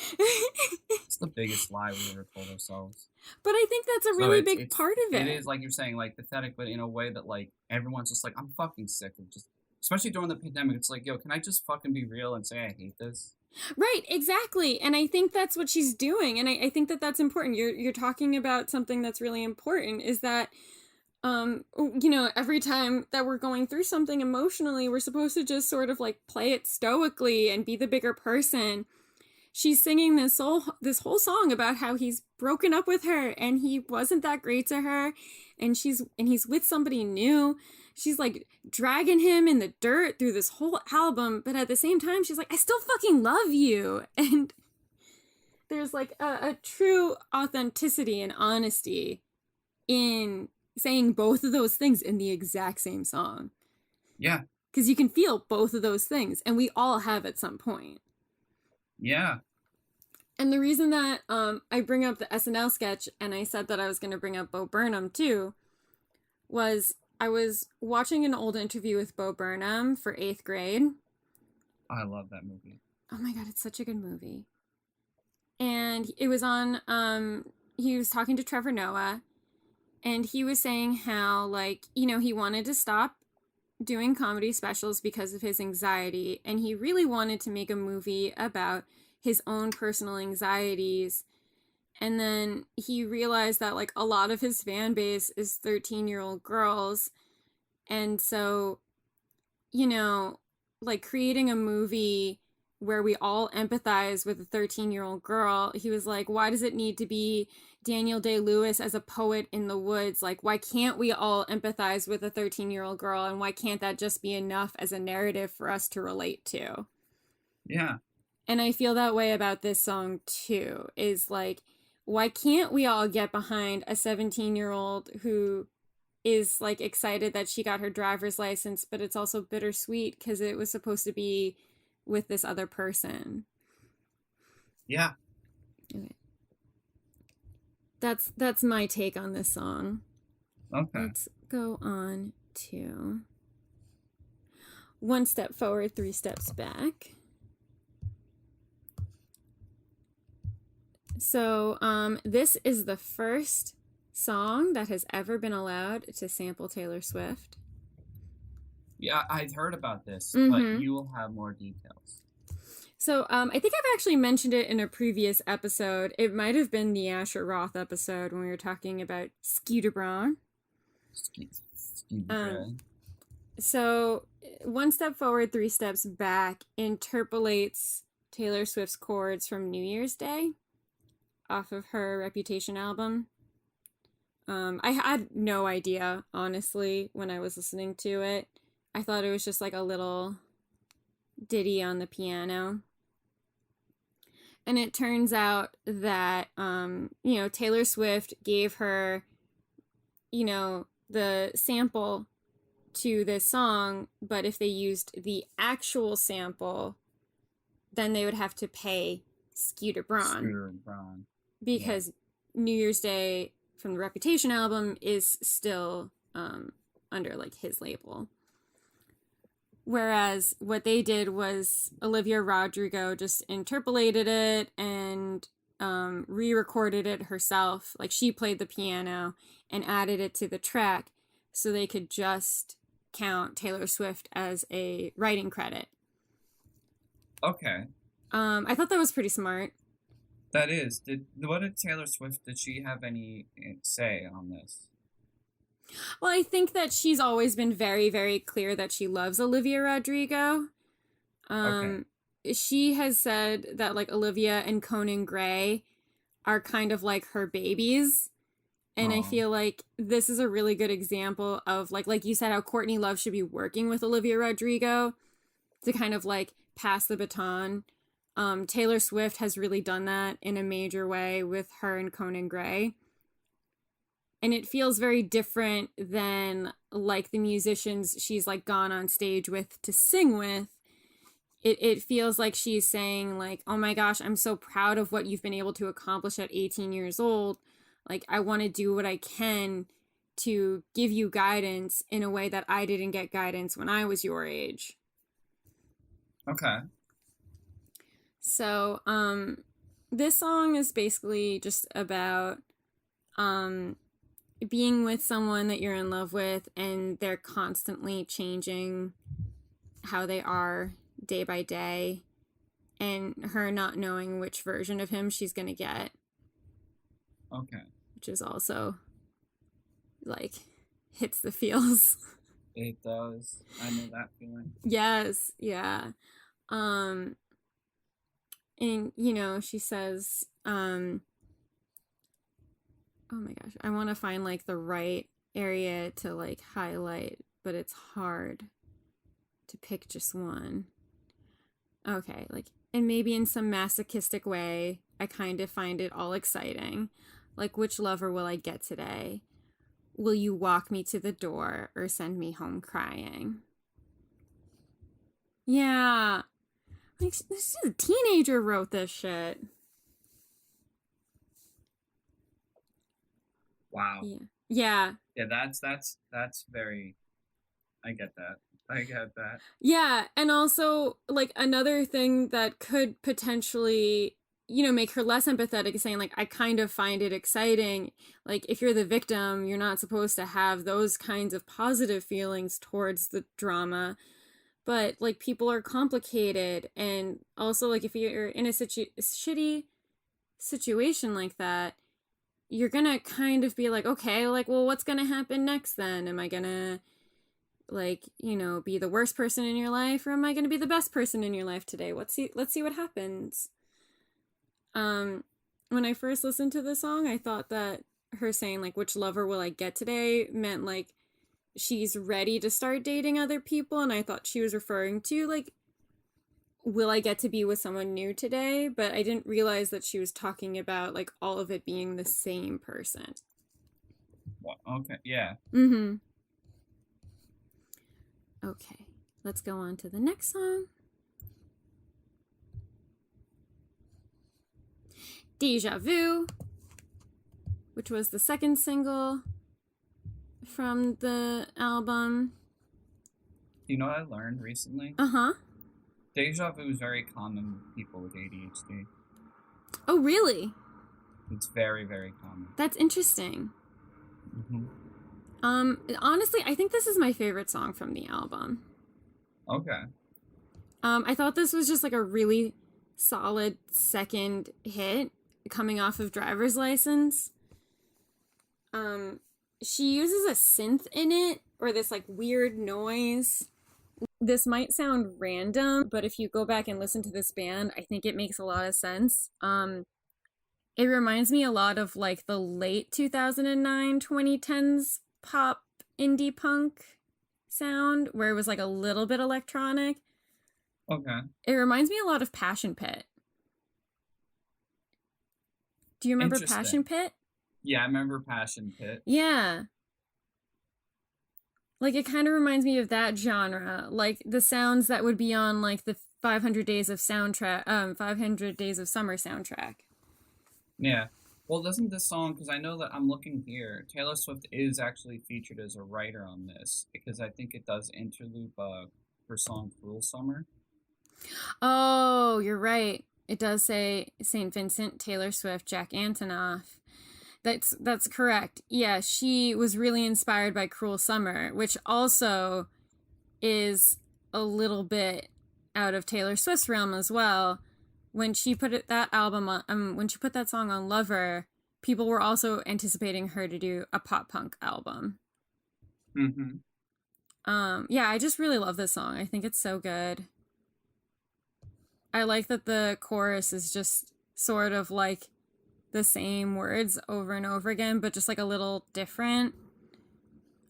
It's the biggest lie we ever told ourselves. But I think that's a really big part of it. It is, like you're saying, like pathetic, but in a way that like everyone's just like, I'm fucking sick of just, especially during the pandemic. It's like, yo, can I just fucking be real and say I hate this? Right, exactly. And I think that's what she's doing. And I think that that's important. You're talking about something that's really important is that, you know, every time that we're going through something emotionally, we're supposed to just sort of like play it stoically and be the bigger person. she's singing this whole song about how he's broken up with her and he wasn't that great to her, and he's with somebody new. She's like dragging him in the dirt through this whole album, but at the same time she's like, I still fucking love you. And there's like a true authenticity and honesty in saying both of those things in the exact same song. Yeah. Because you can feel both of those things, and we all have at some point. Yeah. And the reason that I bring up the SNL sketch, and I said that I was going to bring up Bo Burnham too, was I was watching an old interview with Bo Burnham for 8th grade. I love that movie. Oh my God, it's such a good movie. And it was on, he was talking to Trevor Noah, and he was saying how, like, you know, he wanted to stop doing comedy specials because of his anxiety, and he really wanted to make a movie about his own personal anxieties. And then he realized that, like, a lot of his fan base is 13-year-old girls, and so, you know, like, creating a movie where we all empathize with a 13-year-old girl, he was like, why does it need to be Daniel Day-Lewis as a poet in the woods? Like, why can't we all empathize with a 13-year-old girl, and why can't that just be enough as a narrative for us to relate to? Yeah. And I feel that way about this song too, is like, why can't we all get behind a 17-year-old who is like excited that she got her driver's license, but it's also bittersweet because it was supposed to be with this other person. Yeah. Okay. That's my take on this song. Okay. Let's go on to One Step Forward, Three Steps Back. So this is the first song that has ever been allowed to sample Taylor Swift. Yeah, I've heard about this, Mm-hmm. but you will have more details. So I think I've actually mentioned it in a previous episode. It might have been the Asher Roth episode when we were talking about Skeeter Braun. So One Step Forward, Three Steps Back interpolates Taylor Swift's chords from New Year's Day off of her Reputation album. I had no idea, honestly, when I was listening to it. I thought it was just like a little ditty on the piano. And it turns out that, you know, Taylor Swift gave her, you know, the sample to this song, but if they used the actual sample, then they would have to pay Skeeter Braun. Because New Year's Day from the Reputation album is still under like his label. Whereas what they did was Olivia Rodrigo just interpolated it and re-recorded it herself. Like, she played the piano and added it to the track so they could just count Taylor Swift as a writing credit. Okay. I thought that was pretty smart. That is. What did Taylor Swift, did she have any say on this? Well, I think that she's always been very, very clear that she loves Olivia Rodrigo. Okay. She has said that, like, Olivia and Conan Gray are kind of like her babies. And I feel like this is a really good example of, like you said, how Courtney Love should be working with Olivia Rodrigo to kind of, like, pass the baton. Taylor Swift has really done that in a major way with her and Conan Gray. And it feels very different than, like, the musicians she's, like, gone on stage with to sing with. It feels like she's saying, like, oh my gosh, I'm so proud of what you've been able to accomplish at 18 years old. Like, I want to do what I can to give you guidance in a way that I didn't get guidance when I was your age. Okay. So, this song is basically just about, being with someone that you're in love with and they're constantly changing how they are day by day, and her not knowing which version of him she's gonna get. Okay. Which is also, like, hits the feels. It does. I know that feeling. Yes, yeah. And, you know, she says, oh my gosh, I want to find like the right area to like highlight, but it's hard to pick just one. Okay, like, and maybe in some masochistic way, I kind of find it all exciting. Like, which lover will I get today? Will you walk me to the door or send me home crying? Yeah. Like, this is a teenager wrote this shit. Wow. Yeah. Yeah. Yeah, that's very. I get that. I get that. Yeah, and also like another thing that could potentially, you know, make her less empathetic is saying like I kind of find it exciting. Like if you're the victim, you're not supposed to have those kinds of positive feelings towards the drama. But like people are complicated, and also like if you're in a shitty situation like that, you're gonna kind of be like, okay, like, well, what's gonna happen next then? Am I gonna like, you know, be the worst person in your life, or am I gonna be the best person in your life today? Let's see what happens. When I first listened to the song, I thought that her saying like which lover will I get today meant like she's ready to start dating other people, and I thought she was referring to like will I get to be with someone new today, but I didn't realize that she was talking about like all of it being the same person. Okay, yeah. Okay, let's go on to the next song. Deja Vu, which was the second single from the album. You know what I learned recently? Uh-huh. Deja vu is very common with people with ADHD. Oh, really? It's very, very common. That's interesting. Mm-hmm. Honestly, I think this is my favorite song from the album. Okay. I thought this was just like a really solid second hit coming off of Driver's License. She uses a synth in it, or this like weird noise. This might sound random, but if you go back and listen to this band, I think it makes a lot of sense. It reminds me a lot of like the late 2009, 2010s pop indie punk sound, where it was like a little bit electronic. Okay. It reminds me a lot of Passion Pit. Do you remember Passion Pit? Yeah, I remember Passion Pit. Yeah. Like, it kind of reminds me of that genre. Like, the sounds that would be on, like, the 500 Days of Summer soundtrack. Yeah. Well, doesn't this song, because I know that I'm looking here, Taylor Swift is actually featured as a writer on this, because I think it does interlude her song Cruel Summer. Oh, you're right. It does say St. Vincent, Taylor Swift, Jack Antonoff. That's correct. Yeah, she was really inspired by Cruel Summer, which also is a little bit out of Taylor Swift's realm as well. When she put that album on, when she put that song on Lover, people were also anticipating her to do a pop punk album. Mm-hmm. Yeah, I just really love this song. I think it's so good. I like that the chorus is just sort of like the same words over and over again, but just like a little different.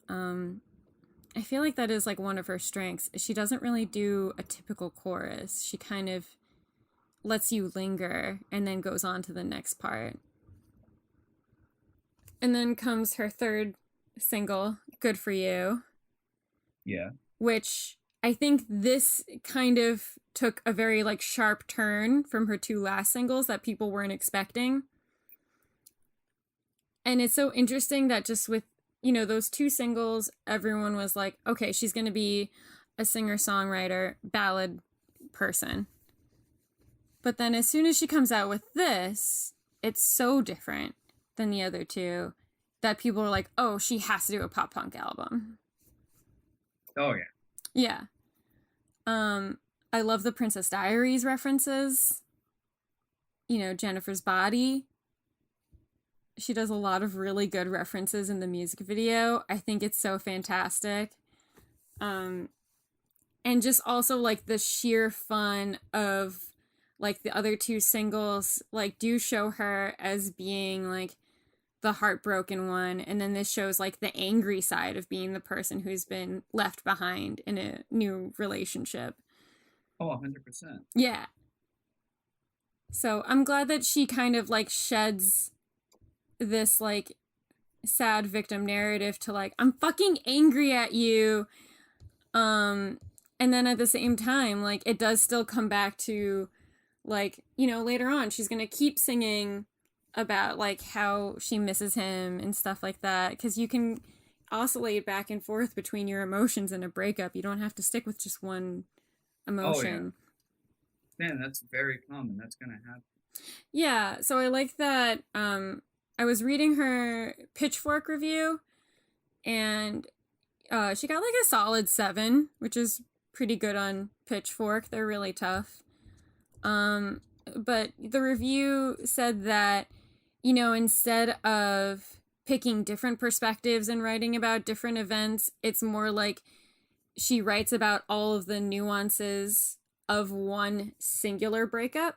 I feel like that is like one of her strengths. She doesn't really do a typical chorus. She kind of lets you linger and then goes on to the next part. And then comes her third single, Good For You. Yeah. Which I think this kind of took a very like sharp turn from her two last singles that people weren't expecting. And it's so interesting that just with, you know, those two singles, everyone was like, okay, she's going to be a singer-songwriter, ballad person. But then as soon as she comes out with this, it's so different than the other two that people are like, oh, she has to do a pop punk album. Oh, yeah. Yeah. I love the Princess Diaries references. You know, Jennifer's Body. She does a lot of really good references in the music video. I think it's so fantastic. And just also like the sheer fun of like the other two singles like do show her as being like the heartbroken one, and then this shows like the angry side of being the person who's been left behind in a new relationship. Oh, 100%. Yeah. So I'm glad that she kind of like sheds this like sad victim narrative to like, I'm fucking angry at you. And then at the same time, like it does still come back to like, you know, later on she's going to keep singing about like how she misses him and stuff like that. Because you can oscillate back and forth between your emotions in a breakup. You don't have to stick with just one emotion. Oh, yeah. Man, that's very common. That's going to happen. Yeah, so I like that. I was reading her Pitchfork review, and she got like a solid 7, which is pretty good on Pitchfork. They're really tough. But the review said that, you know, instead of picking different perspectives and writing about different events, it's more like she writes about all of the nuances of one singular breakup.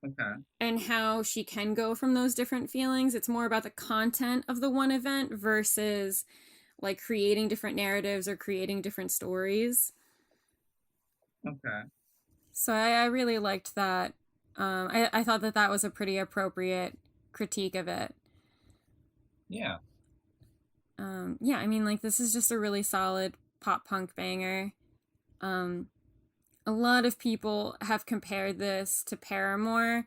Okay. And how she can go from those different feelings. It's more about the content of the one event versus like creating different narratives or creating different stories. Okay. So I really liked that. I thought that that was a pretty appropriate critique of it. Yeah. Yeah, I mean, like, this is just a really solid pop punk banger. A lot of people have compared this to Paramore,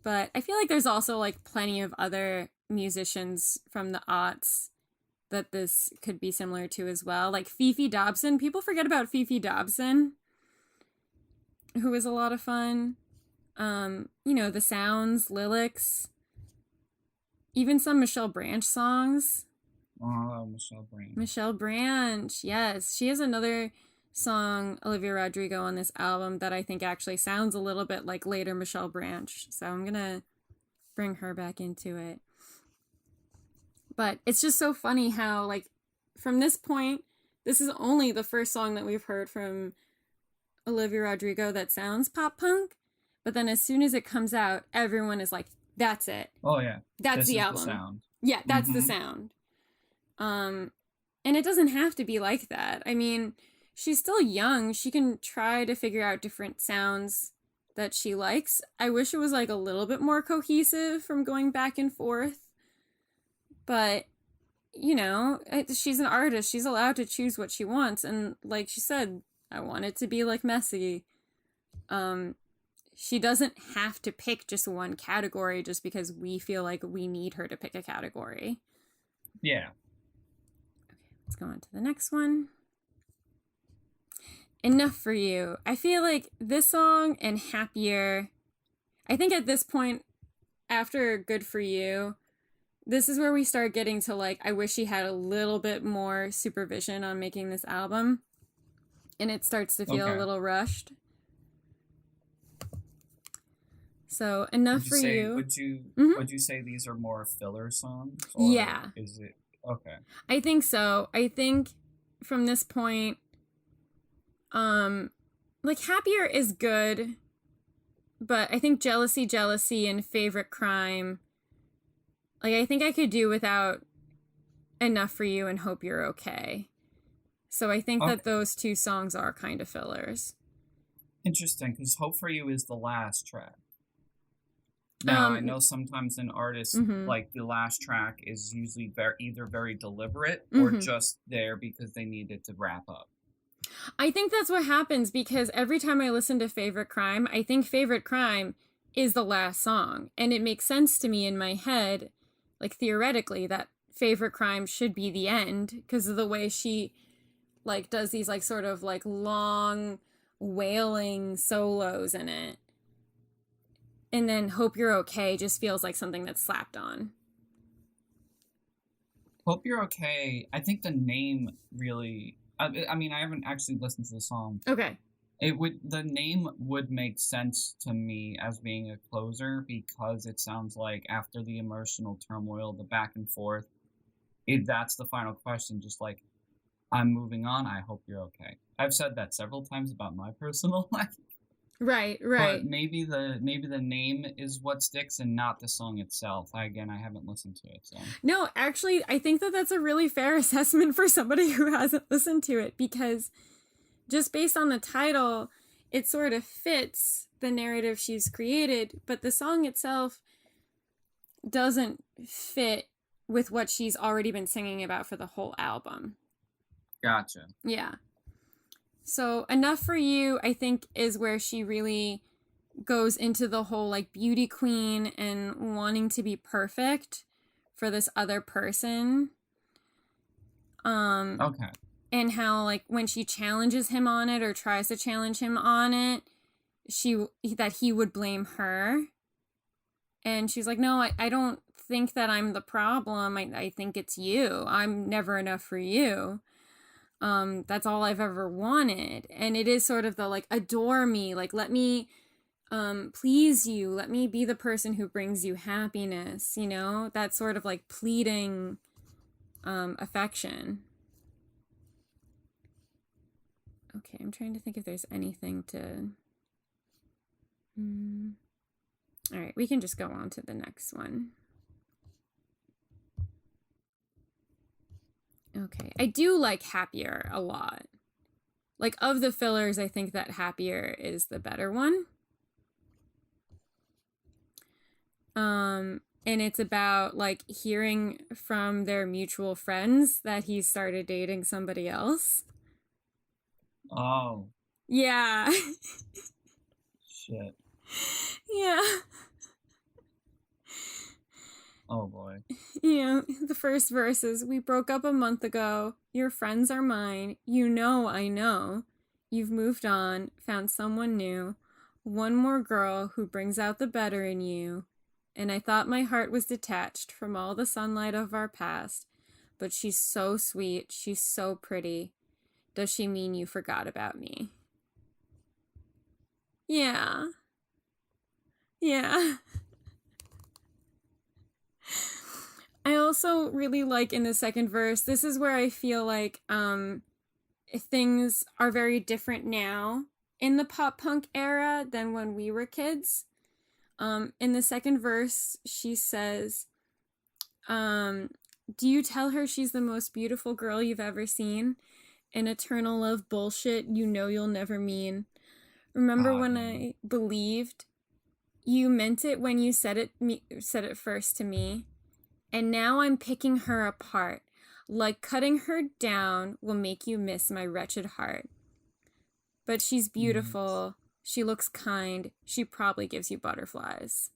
but I feel like there's also, like, plenty of other musicians from the aughts that this could be similar to as well. Like Fifi Dobson. People forget about Fifi Dobson, who was a lot of fun. You know, The Sounds, Lilacs, even some Michelle Branch songs. Oh, Michelle Branch. Michelle Branch, yes. She has another song, Olivia Rodrigo, on this album that I think actually sounds a little bit like later Michelle Branch. So I'm gonna bring her back into it. But it's just so funny how, like, from this point, this is only the first song that we've heard from Olivia Rodrigo that sounds pop punk. But then as soon as it comes out, everyone is like, that's it. Oh, yeah. That's This the is album. The sound. Yeah, that's the sound. And it doesn't have to be like that. I mean, she's still young. She can try to figure out different sounds that she likes. I wish it was like a little bit more cohesive from going back and forth. But, you know, she's an artist. She's allowed to choose what she wants. And like she said, I want it to be like messy. She doesn't have to pick just one category just because we feel like we need her to pick a category. Yeah. Okay, let's go on to the next one. Enough for You. I feel like this song and Happier, I think at this point, after Good For You, this is where we start getting to, like, I wish she had a little bit more supervision on making this album. And it starts to feel a little rushed. So, Enough For You. Would you say these are more filler songs? Or yeah. Is it? Okay. I think so. I think from this point, like, Happier is good, but I think Jealousy, and Favorite Crime, like, I think I could do without Enough For You and Hope You're Okay. So I think that those two songs are kind of fillers. Interesting, because Hope For You is the last track. Now, I know sometimes in artists, like, the last track is usually either very deliberate or just there because they needed to wrap up. I think that's what happens, because every time I listen to Favorite Crime, I think Favorite Crime is the last song. And it makes sense to me in my head, like, theoretically, that Favorite Crime should be the end because of the way she, like, does these, like, sort of, like, long wailing solos in it. And then Hope You're Okay just feels like something that's slapped on. Hope You're Okay, I think the name really... I mean, I haven't actually listened to the song. Okay. The name would make sense to me as being a closer because it sounds like after the emotional turmoil, the back and forth, that's the final question. Just like, I'm moving on. I hope you're okay. I've said that several times about my personal life. Right. But maybe the name is what sticks and not the song itself. I haven't listened to it, so. No, actually, I think that that's a really fair assessment for somebody who hasn't listened to it, because just based on the title, it sort of fits the narrative she's created, but the song itself doesn't fit with what she's already been singing about for the whole album. Gotcha. Yeah. So Enough for You, I think, is where she really goes into the whole like beauty queen and wanting to be perfect for this other person. Okay. And how like when she challenges him on it or tries to challenge him on it, that he would blame her. And she's like, no, I don't think that I'm the problem. I think it's you. I'm never enough for you. That's all I've ever wanted. And it is sort of the like, adore me, like let me please you, let me be the person who brings you happiness, you know, that sort of like pleading affection. Okay, I'm trying to think if there's anything to all right, we can just go on to the next one. Okay, I do like Happier a lot. Like, of the fillers, I think that Happier is the better one. And it's about, like, hearing from their mutual friends that he started dating somebody else. Oh. Yeah. Shit. Yeah. Oh boy. Yeah, the first verse is, we broke up a month ago. Your friends are mine. You know I know. You've moved on, found someone new. One more girl who brings out the better in you. And I thought my heart was detached from all the sunlight of our past. But she's so sweet. She's so pretty. Does she mean you forgot about me? Yeah. Yeah. I also really like in the second verse, this is where I feel like things are very different now in the pop punk era than when we were kids. In the second verse, she says, do you tell her she's the most beautiful girl you've ever seen? An eternal love bullshit you know you'll never mean. Remember when I believed you meant it when you said it first to me? And now I'm picking her apart. Like cutting her down will make you miss my wretched heart. But she's beautiful. She looks kind. She probably gives you butterflies.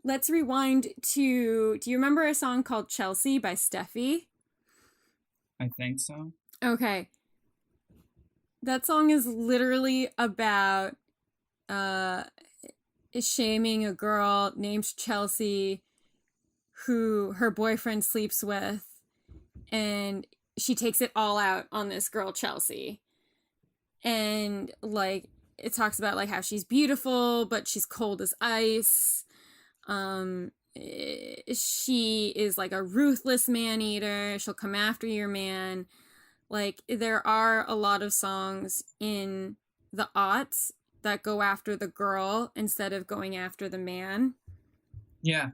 Let's rewind to, do you remember a song called Chelsea by Steffi? I think so. Okay. That song is literally about shaming a girl named Chelsea who her boyfriend sleeps with, and she takes it all out on this girl Chelsea. And like it talks about like how she's beautiful but she's cold as ice. She is like a ruthless man-eater. She'll come after your man. Like there are a lot of songs in the aughts that go after the girl instead of going after the man. Yeah.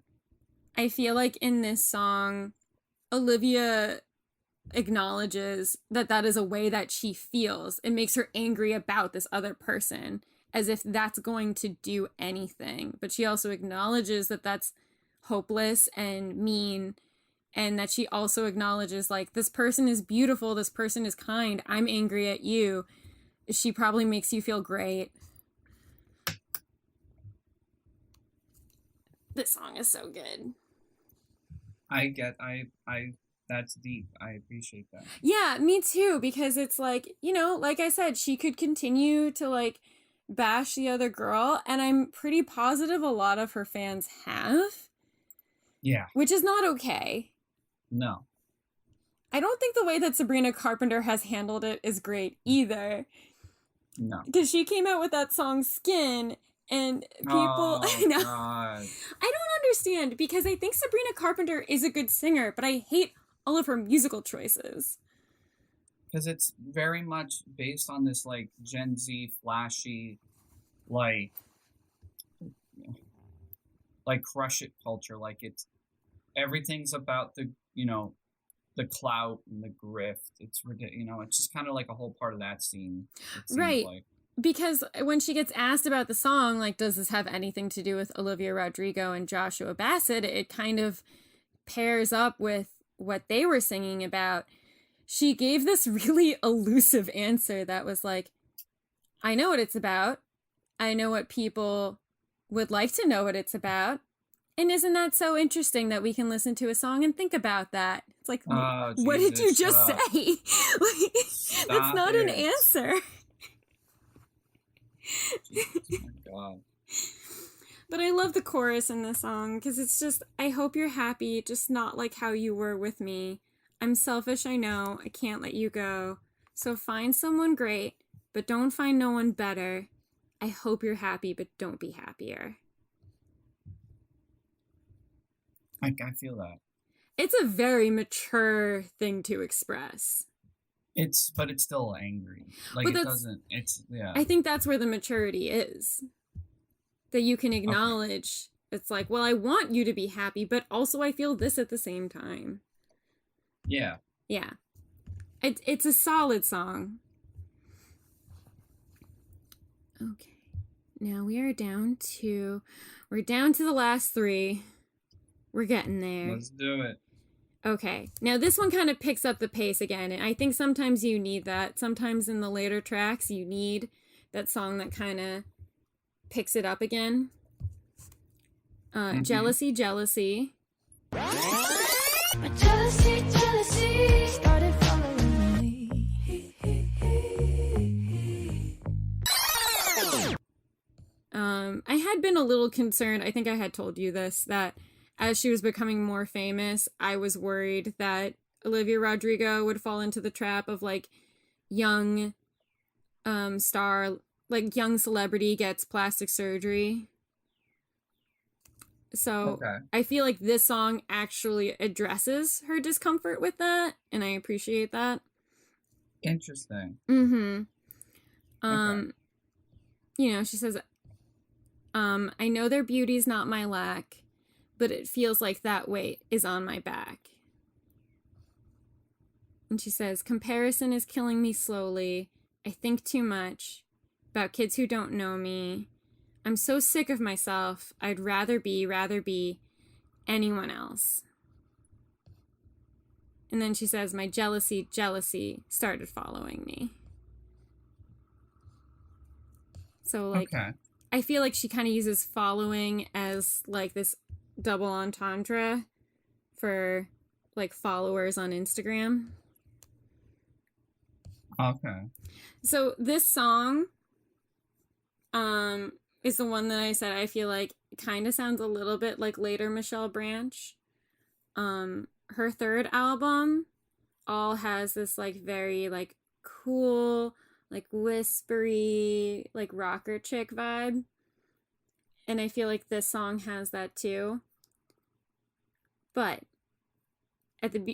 I feel like in this song, Olivia acknowledges that that is a way that she feels. It makes her angry about this other person, as if that's going to do anything. But she also acknowledges that that's hopeless and mean, and that she also acknowledges, like, this person is beautiful, this person is kind, I'm angry at you. She probably makes you feel great. This song is so good. I that's deep. I appreciate that. Yeah, me too, because it's like, you know, like I said, she could continue to like bash the other girl, and I'm pretty positive a lot of her fans have. Yeah. Which is not okay. No. I don't think the way that Sabrina Carpenter has handled it is great either. No. Because she came out with that song Skin, and people, I know. God. I don't understand, because I think Sabrina Carpenter is a good singer, but I hate all of her musical choices. because it's very much based on this like Gen Z flashy, like crush it culture. Like it's everything's about the the clout and the grift. It's ridiculous. It's just kind of like a whole part of that scene. It seems Right. like. Because when she gets asked about the song, like, does this have anything to do with Olivia Rodrigo and Joshua Bassett? It kind of pairs up with what they were singing about. She gave this really elusive answer that was like, I know what it's about. I know what people would like to know what it's about. And isn't that so interesting that we can listen to a song and think about that? It's like, what did you just say? Like, that's not an answer. Jesus, oh my God. But I love the chorus in this song because it's just, I hope you're happy, just not like how you were with me. I'm selfish, I know, I can't let you go. So find someone great, but don't find no one better. I hope you're happy, but don't be happier. I feel that. It's a very mature thing to express. But it's still angry. Like But it doesn't. It's yeah. I think that's where the maturity is. That you can acknowledge. Okay. It's like, well, I want you to be happy, but also I feel this at the same time. Yeah. Yeah. It's a solid song. Okay. Now we're down to the last three. We're getting there. Let's do it. Okay. Now this one kind of picks up the pace again, and I think sometimes you need that. Sometimes in the later tracks you need that song that kind of picks it up again. Jealousy, Jealousy. Jealousy, jealousy started following me. I had been a little concerned, I think I had told you this, that as she was becoming more famous, I was worried that Olivia Rodrigo would fall into the trap of like young star, like young celebrity gets plastic surgery. So I feel like this song actually addresses her discomfort with that, and I appreciate that. Interesting. Mm-hmm. You know, she says, I know their beauty's not my lack, but it feels like that weight is on my back. And she says, comparison is killing me slowly. I think too much about kids who don't know me. I'm so sick of myself. I'd rather be anyone else. And then she says, my jealousy started following me. So, like, I feel like she kind of uses following as, like, this double entendre for, like, followers on Instagram. Okay. So, this song, is the one that I said I feel like kind of sounds a little bit like later Michelle Branch. Her third album all has this like very like cool, like whispery, like rocker chick vibe. And I feel like this song has that too. But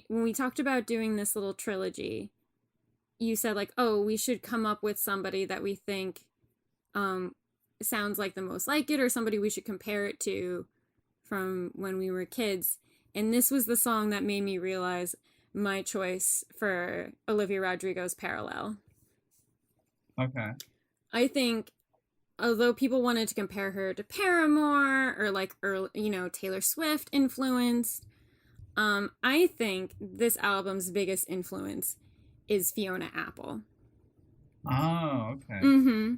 when we talked about doing this little trilogy, you said like, oh, we should come up with somebody that we think sounds like the most like it, or somebody we should compare it to from when we were kids. And this was the song that made me realize my choice for Olivia Rodrigo's Parallel. Okay. I think although people wanted to compare her to Paramore or like early, you know, Taylor Swift influenced, I think this album's biggest influence is Fiona Apple. Oh, okay. Mm-hmm.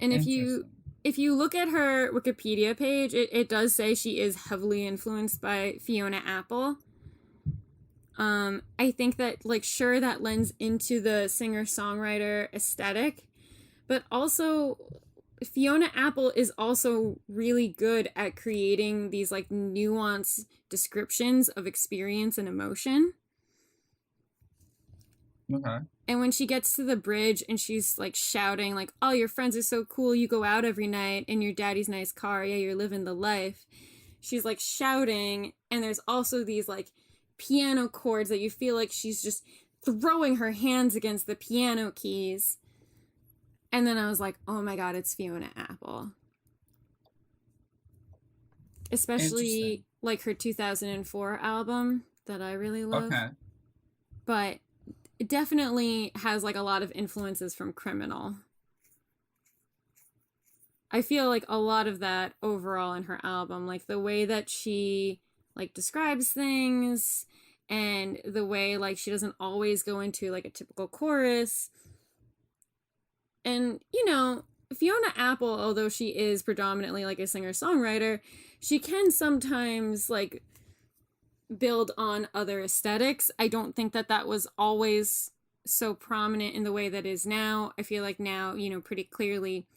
And if you look at her Wikipedia page, it does say she is heavily influenced by Fiona Apple. I think that, like, sure, that lends into the singer-songwriter aesthetic, but also Fiona Apple is also really good at creating these, like, nuanced descriptions of experience and emotion. Okay. And when she gets to the bridge and she's like shouting like, oh, your friends are so cool, you go out every night in your daddy's nice car, yeah, you're living the life. She's like shouting, and there's also these like piano chords that you feel like she's just throwing her hands against the piano keys. And then I was like, oh my God, it's Fiona Apple. Especially like her 2004 album that I really love. Okay. But it definitely has like a lot of influences from Criminal. I feel like a lot of that overall in her album, like the way that she like describes things and the way like she doesn't always go into like a typical chorus. And, you know, Fiona Apple, although she is predominantly like a singer-songwriter, she can sometimes like build on other aesthetics. I don't think that that was always so prominent in the way that is now. I feel like now, you know, pretty clearly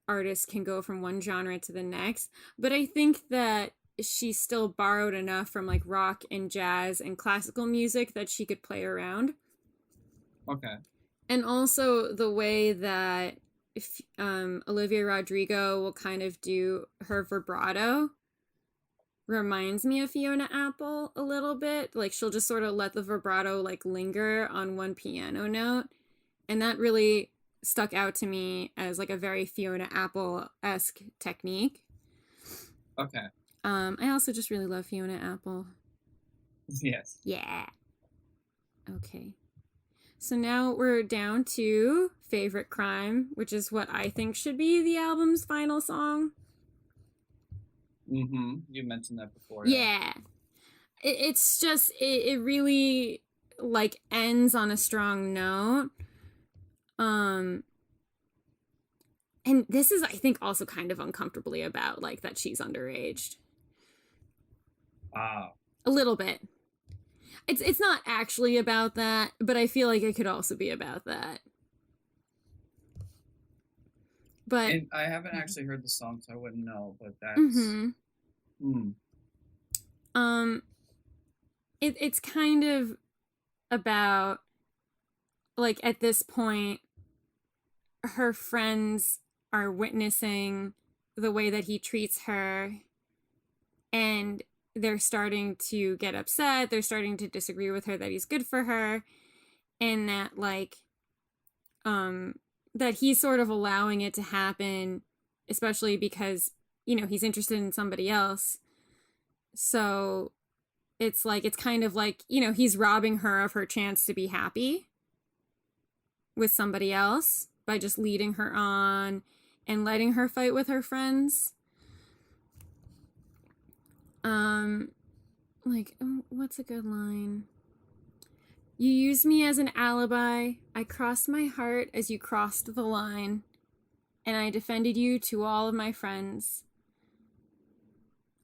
artists can go from one genre to the next. But I think that she still borrowed enough from like rock and jazz and classical music that she could play around. Okay. And also the way that Olivia Rodrigo will kind of do her vibrato reminds me of Fiona Apple a little bit. Like she'll just sort of let the vibrato like linger on one piano note. And that really stuck out to me as like a very Fiona Apple-esque technique. Okay. I also just really love Fiona Apple. Yes. Yeah. Okay. So now we're down to Favorite Crime, which is what I think should be the album's final song. Mm-hmm. You mentioned that before. Yeah. It's just, it really like ends on a strong note. And this is, I think, also kind of uncomfortably about like that she's underaged. Ah. A little bit. It's not actually about that, but I feel like it could also be about that. But And I haven't actually heard the song, so I wouldn't know. But that's. Mm-hmm. It's kind of about like at this point, her friends are witnessing the way that he treats her, and they're starting to get upset. They're starting to disagree with her that he's good for her, and that like that he's sort of allowing it to happen, especially because, you know, he's interested in somebody else. So it's like, it's kind of like, you know, he's robbing her of her chance to be happy with somebody else by just leading her on and letting her fight with her friends. Like, what's a good line? You used me as an alibi. I crossed my heart as you crossed the line, and I defended you to all of my friends.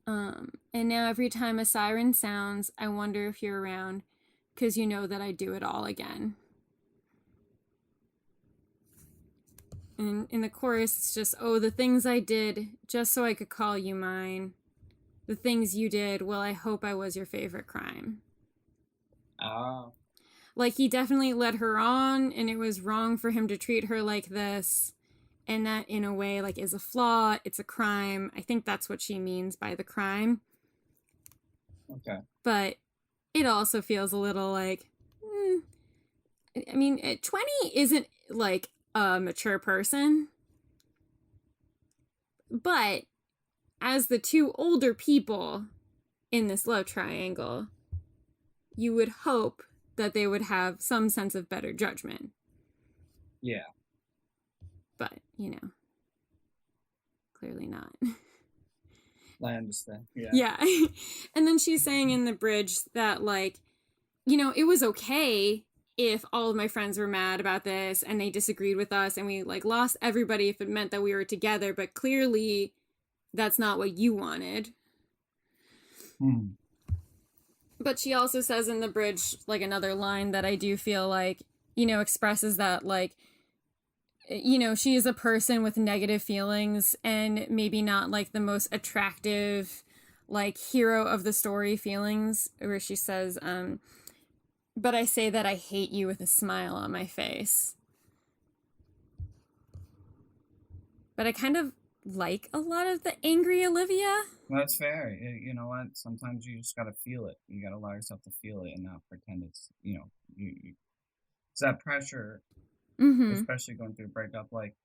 And now every time a siren sounds, I wonder if you're around, 'cause you know that I do it all again. And in the chorus, it's just, oh, the things I did just so I could call you mine. The things you did, well, I hope I was your favorite crime. Ah. Like, he definitely led her on, and it was wrong for him to treat her like this. And that, in a way, like, is a flaw. It's a crime. I think that's what she means by the crime. Okay. But it also feels a little like, I mean, 20 isn't, like, a mature person. But as the two older people in this love triangle, you would hope that they would have some sense of better judgment. Yeah. But, you know, clearly not. I understand. Yeah. Yeah. And then she's saying in the bridge that, like, you know, it was okay if all of my friends were mad about this and they disagreed with us and we, like, lost everybody if it meant that we were together, but clearly that's not what you wanted. But she also says in the bridge, like, another line that I do feel like, you know, expresses that, like, you know, she is a person with negative feelings and maybe not, like, the most attractive, like, hero of the story feelings, where she says, but I say that I hate you with a smile on my face. But I kind of like a lot of the angry Olivia. That's fair. You know what? Sometimes you just gotta feel it. You gotta allow yourself to feel it and not pretend it's, it's that pressure, Mm-hmm. especially going through a breakup. Like,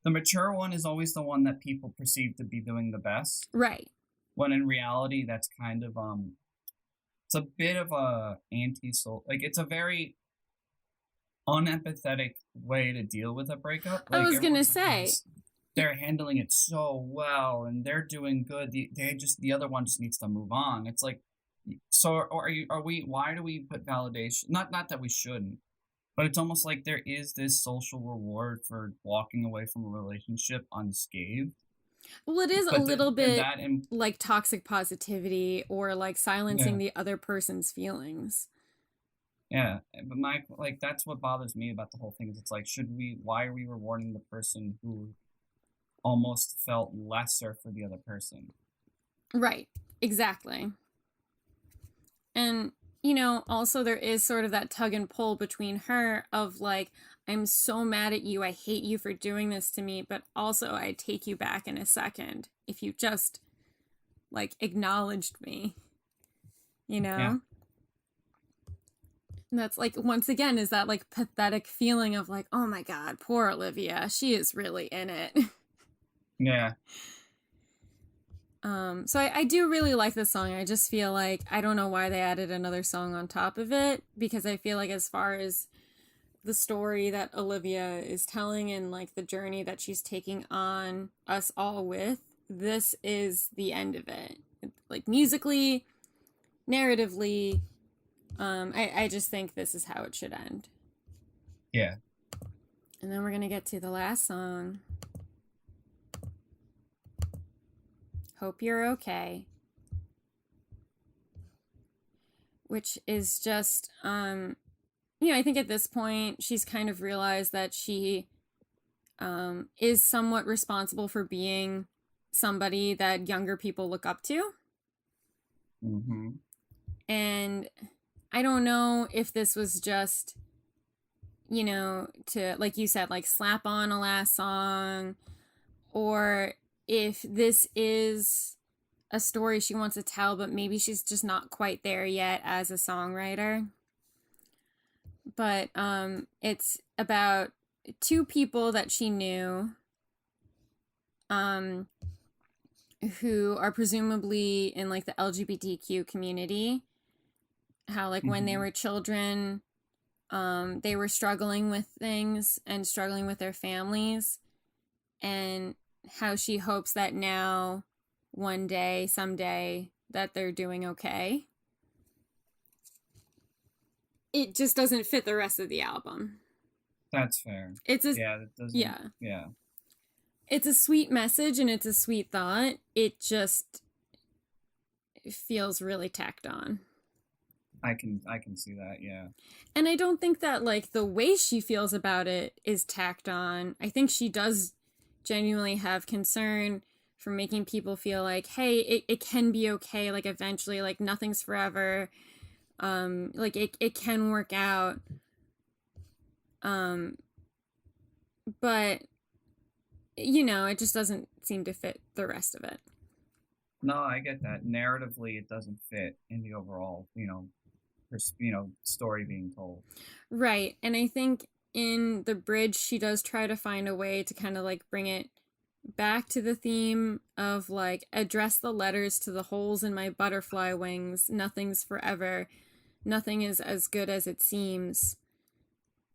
the mature one is always the one that people perceive to be doing the best, Right. when in reality, that's kind of, it's a bit of a like, it's a very unempathetic way to deal with a breakup. I Like, was gonna everyone's like, "Oh, say, they're handling it so well and they're doing good. The other one just needs to move on." It's like, so why do we put validation? Not that we shouldn't, but it's almost like there is this social reward for walking away from a relationship unscathed. well, it is a But little bit that like toxic positivity or like silencing Yeah. the other person's feelings. Yeah, but that's what bothers me about the whole thing, is it's like, why are we rewarding the person who almost felt lesser for the other person? Right. Exactly. And, also there is sort of that tug and pull between her of like, I'm so mad at you. I hate you for doing this to me, but also I'd take you back in a second if you just like acknowledged me, Yeah. And that's like, once again, is that like pathetic feeling of like, oh my God, poor Olivia. She is really in it. Yeah. So I do really like this song. I just feel like I don't know why they added another song on top of it, because I feel like as far as the story that Olivia is telling and like the journey that she's taking on us all with, this is the end of it. Like musically, narratively, I just think this is how it should end. Yeah. And then we're gonna get to the last song. Hope You're Okay. Which is just, I think at this point she's kind of realized that she is somewhat responsible for being somebody that younger people look up to. Mm-hmm. And I don't know if this was just, to, like you said, like slap on a last song, or if this is a story she wants to tell, but maybe she's just not quite there yet as a songwriter. But it's about two people that she knew who are presumably in like the LGBTQ community. How like when they were children, they were struggling with things and struggling with their families, and how she hopes that now, one day, someday, that they're doing okay. It just doesn't fit the rest of the album. That's fair. It's a That doesn't. yeah. Yeah. It's a sweet message and it's a sweet thought. It just feels really tacked on. I can see that, yeah. And I don't think that like the way she feels about it is tacked on. I think she does genuinely have concern for making people feel like, hey, it can be okay, like eventually, like nothing's forever, like it can work out, but it just doesn't seem to fit the rest of it. No, I get that. Narratively, it doesn't fit in the overall, story being told. Right. And I think in the bridge, she does try to find a way to kind of like bring it back to the theme of like, address the letters to the holes in my butterfly wings. Nothing's forever. Nothing is as good as it seems.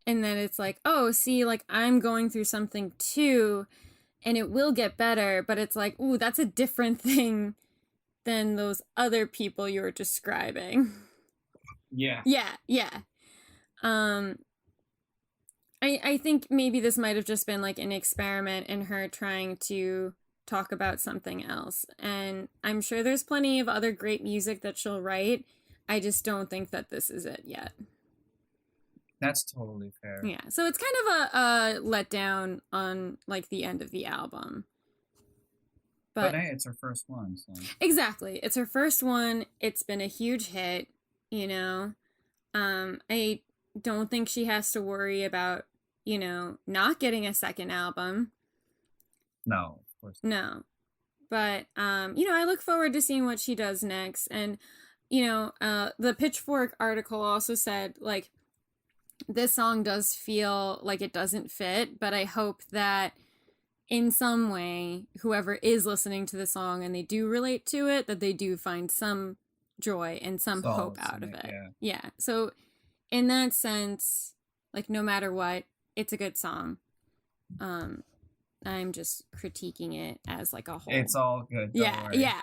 And then it's like, oh, see, like I'm going through something too, and it will get better. But it's like, ooh, that's a different thing than those other people you were describing. Yeah. Yeah. I think maybe this might have just been like an experiment in her trying to talk about something else. And I'm sure there's plenty of other great music that she'll write. I just don't think that this is it yet. That's totally fair. Yeah. So it's kind of a letdown on like the end of the album. But hey, it's her first one, so. Exactly. It's her first one. It's been a huge hit, I don't think she has to worry about, not getting a second album. No, of course. No. But, I look forward to seeing what she does next. And, the Pitchfork article also said, like, this song does feel like it doesn't fit, but I hope that in some way, whoever is listening to the song and they do relate to it, that they do find some joy and some hope Solace out in of it, it. yeah. Yeah. So in that sense, like, no matter what, it's a good song. I'm just critiquing it as like a whole. It's all good. Don't worry. Yeah.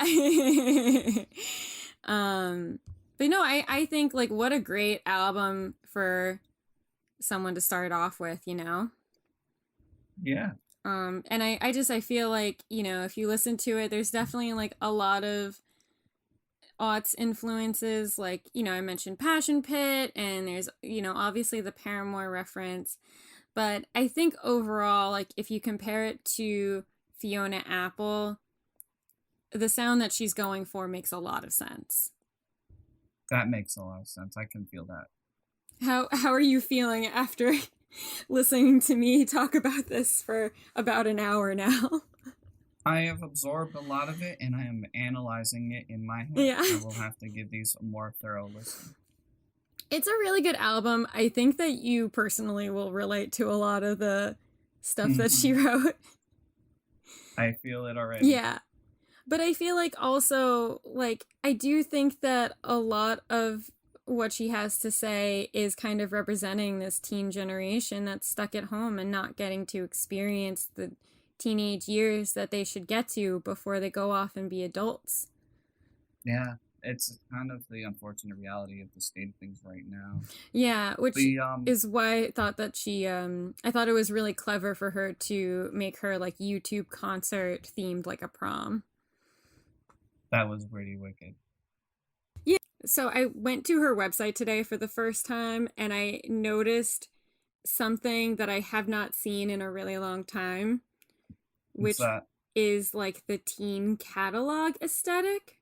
But no, I think, like, what a great album for someone to start off with, Yeah. and I feel like, if you listen to it, there's definitely like a lot of Aughts influences, like, I mentioned Passion Pit, and there's, obviously the Paramore reference, but I think overall, like, if you compare it to Fiona Apple, the sound that she's going for makes a lot of sense. That makes a lot of sense. I can feel that. How are you feeling after listening to me talk about this for about an hour now? I have absorbed a lot of it, and I am analyzing it in my head. Yeah. I will have to give these a more thorough listen. It's a really good album. I think that you personally will relate to a lot of the stuff that she wrote. I feel it already. Yeah. But I feel like also, like, I do think that a lot of what she has to say is kind of representing this teen generation that's stuck at home and not getting to experience the teenage years that they should get to before they go off and be adults. Yeah, it's kind of the unfortunate reality of the state of things right now. Yeah, which The is why I thought that I thought it was really clever for her to make her, like, YouTube concert themed like a prom. that was pretty wicked. So I went to her website today for the first time, and I noticed something that I have not seen in a really long time, which What's that? is like the teen catalog aesthetic.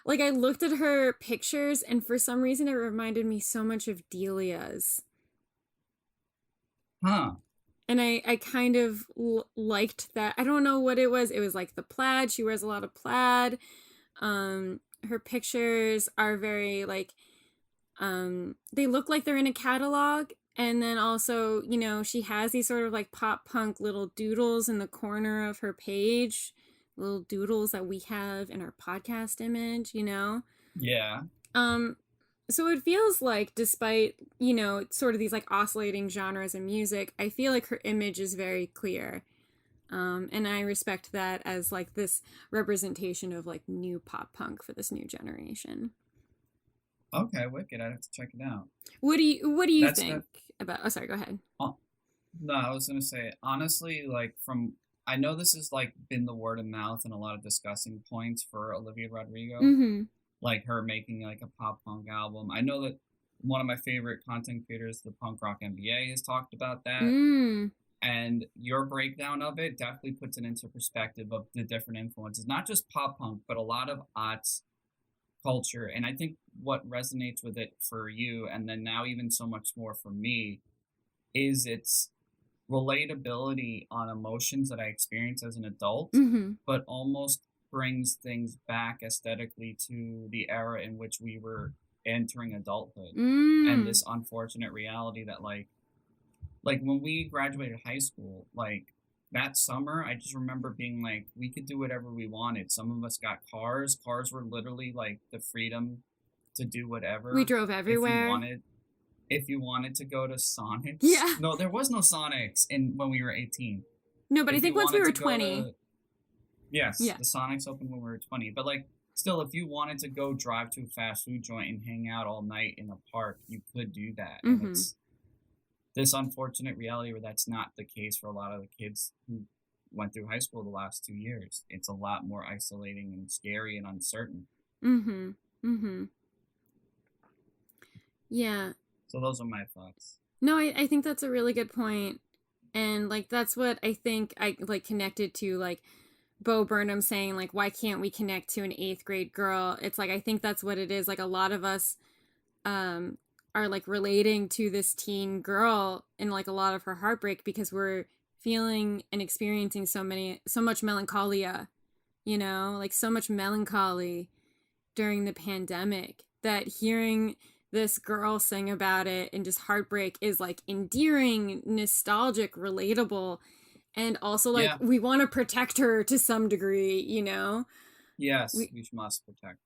Like, I looked at her pictures, and for some reason it reminded me so much of Delia's. Huh. And I kind of liked that. I don't know what it was. It was like the plaid. She wears a lot of plaid. Her pictures are very, like, they look like they're in a catalog. And then also, she has these sort of like pop punk little doodles in the corner of her page. Little doodles that we have in our podcast image, Yeah. So it feels like, despite, sort of these like oscillating genres of music, I feel like her image is very clear. And I respect that as like this representation of like new pop punk for this new generation. Okay, wicked. I'd have to check it out. What do you That's think about? Oh, sorry. Go ahead. No, I was gonna say, honestly, like, I know this has like been the word of mouth and a lot of discussing points for Olivia Rodrigo, Mm-hmm. like her making like a pop punk album. I know that one of my favorite content creators, the Punk Rock MBA, has talked about that. And your breakdown of it definitely puts it into perspective of the different influences, not just pop punk, but a lot of aughts culture. And I think what resonates with it for you, and then now even so much more for me, is its relatability on emotions that I experience as an adult, but almost brings things back aesthetically to the era in which we were entering adulthood. And this unfortunate reality that like when we graduated high school, like that summer, I just remember being like, we could do whatever we wanted. Some of us got cars. Cars were literally like the freedom to do whatever. We drove everywhere. If you wanted to go to Sonics. Yeah. No, there was no Sonics when we were 18. No, but I think once we were 20. Yes, yeah. The Sonics opened when we were 20. But like, still, if you wanted to go drive to a fast food joint and hang out all night in a park, you could do that. And it's this unfortunate reality where that's not the case for a lot of the kids who went through high school the last 2 years. It's a lot more isolating and scary and uncertain. Yeah. So those are my thoughts. No, I think that's a really good point. And like, that's what I think I like connected to, like Bo Burnham saying like, why can't we connect to an 8th grade girl? It's like, I think that's what it is. Like, a lot of us are like relating to this teen girl and like a lot of her heartbreak because we're feeling and experiencing so much melancholia, you know, like so much melancholy during the pandemic, that hearing this girl sing about it and just heartbreak is like endearing, nostalgic, relatable, and also like we want to protect her to some degree, you know? Yes, we must protect.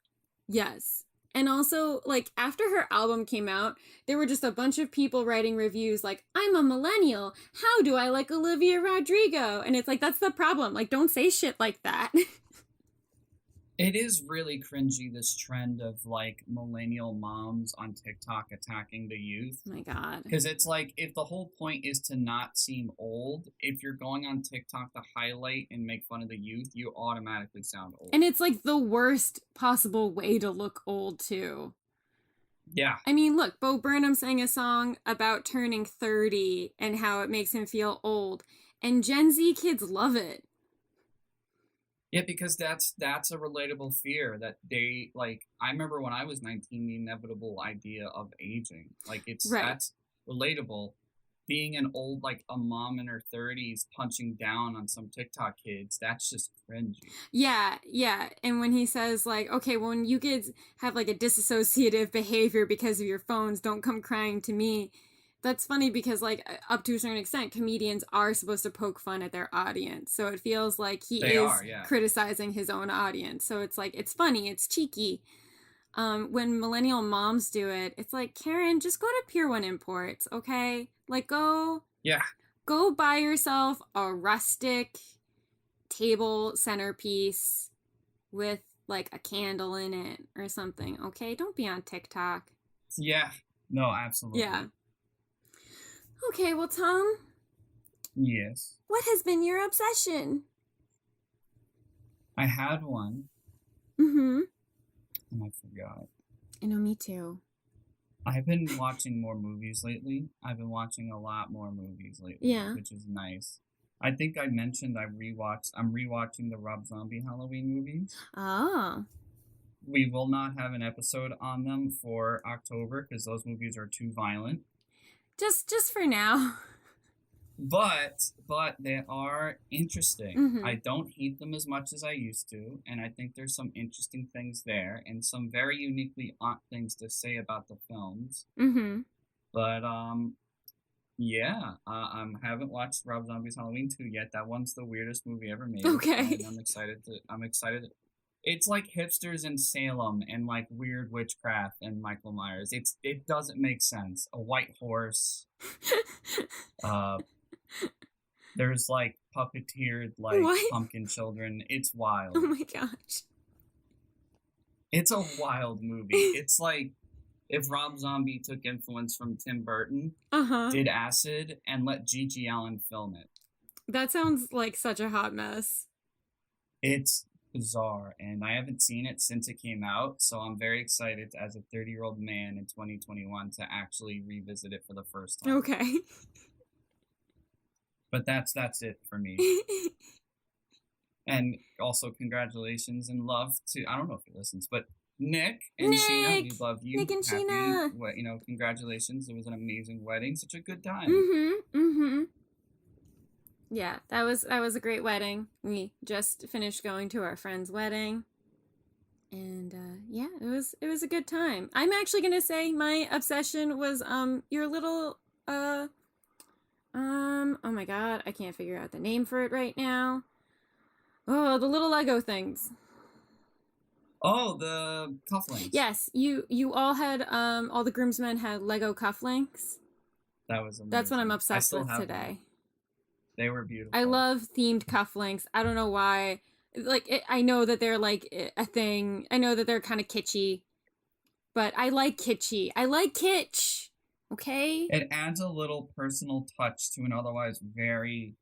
Yes. And also, like, after her album came out, there were just a bunch of people writing reviews like, I'm a millennial. How do I like Olivia Rodrigo? And it's like, that's the problem. Like, don't say shit like that. It is really cringy, this trend of, like, millennial moms on TikTok attacking the youth. Oh my God. Because it's like, if the whole point is to not seem old, if you're going on TikTok to highlight and make fun of the youth, you automatically sound old. And it's like the worst possible way to look old, too. Yeah. I mean, look, Bo Burnham sang a song about turning 30 and how it makes him feel old. And Gen Z kids love it. Yeah, because that's a relatable fear that they, like, I remember when I was 19, the inevitable idea of aging. Like, that's relatable. Being an old, like, a mom in her 30s punching down on some TikTok kids, that's just cringy. Yeah. And when he says, like, okay, well, when you kids have, like, a disassociative behavior because of your phones, don't come crying to me. That's funny because, like, up to a certain extent, comedians are supposed to poke fun at their audience. So it feels like he is criticizing his own audience. So it's like, it's funny, it's cheeky. When millennial moms do it, it's like, Karen, just go to Pier 1 Imports, okay? Like, go buy yourself a rustic table centerpiece with, like, a candle in it or something, okay? Don't be on TikTok. Yeah. No, absolutely. Yeah. Okay, well, Tom? Yes? What has been your obsession? I had one. Mm-hmm. And I forgot. I know, me too. I've been watching more movies lately. I've been watching a lot more movies lately, which is nice. I think I mentioned I'm rewatching the Rob Zombie Halloween movies. Oh. We will not have an episode on them for October because those movies are too violent. Just for now. But they are interesting. Mm-hmm. I don't hate them as much as I used to, and I think there's some interesting things there and some very uniquely odd things to say about the films. Mm-hmm. But yeah, I haven't watched Rob Zombie's Halloween 2 yet. That one's the weirdest movie ever made. Okay. And I'm excited. It's like hipsters in Salem and like weird witchcraft and Michael Myers. It doesn't make sense. A white horse. There's like puppeteered like pumpkin children. It's wild. Oh my gosh. It's a wild movie. It's like if Rob Zombie took influence from Tim Burton, did acid, and let Gigi Allen film it. That sounds like such a hot mess. It's bizarre, and I haven't seen it since it came out, so I'm very excited as a 30-year-old man in 2021 to actually revisit it for the first time. Okay. But that's it for me. And also congratulations and love to, I don't know if he listens, but Nick and Sheena, we love you. Nick and Sheena. Congratulations. It was an amazing wedding. Such a good time. Mm-hmm. Yeah, that was a great wedding. We just finished going to our friend's wedding. And yeah, it was a good time. I'm actually gonna say my obsession was your little oh my god, I can't figure out the name for it right now. Oh, the little Lego things. Oh, the cufflinks. Yes, you all had all the groomsmen had Lego cufflinks. That was amazing. That's what I'm obsessed with today. Them. They were beautiful. I love themed cufflinks. I don't know why. Like, I know that they're like a thing. I know that they're kind of kitschy, but I like kitschy. I like kitsch. Okay. It adds a little personal touch to an otherwise very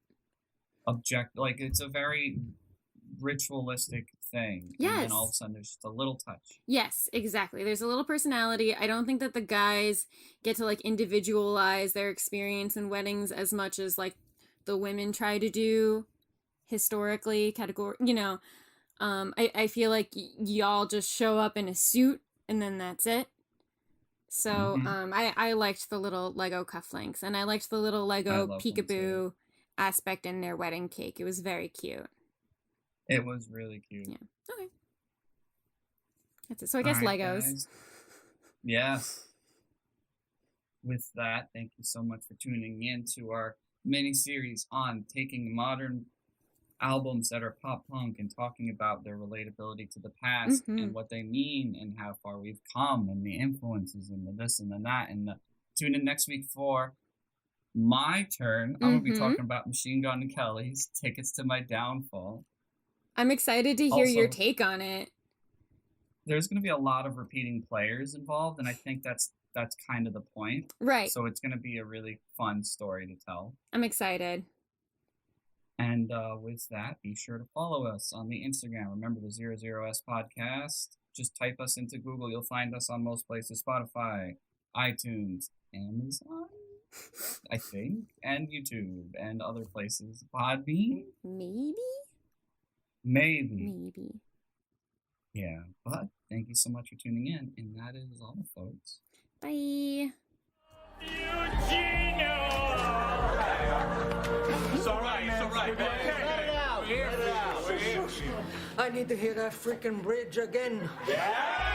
like it's a very ritualistic thing. Yes. And then all of a sudden there's just a little touch. Yes, exactly. There's a little personality. I don't think that the guys get to like individualize their experience in weddings as much as like the women try to do historically, I feel like y'all just show up in a suit and then that's it. So I liked the little Lego cufflinks, and I liked the little Lego peekaboo aspect in their wedding cake. It was very cute. It was really cute. Yeah. Okay. That's it. So I guess All right, Legos. guys. Yes. With that, thank you so much for tuning in to our mini series on taking modern albums that are pop punk and talking about their relatability to the past and what they mean and how far we've come and the influences and the this and the that. And tune in next week for my turn. I'm going to be talking about Machine Gun Kelly's Tickets to My Downfall. I'm excited to hear your Also, take on it. There's going to be a lot of repeating players involved, and I think that's kind of the point. Right. So it's going to be a really fun story to tell. I'm excited. And with that, be sure to follow us on the Instagram. Remember the 00S podcast. Just type us into Google. You'll find us on most places: Spotify, iTunes, Amazon, I think, and YouTube, and other places. Podbean? Maybe. Yeah, but thank you so much for tuning in. And that is all, folks. Bye. It's all right. It's all right. I need to hear that freaking bridge again. Yeah.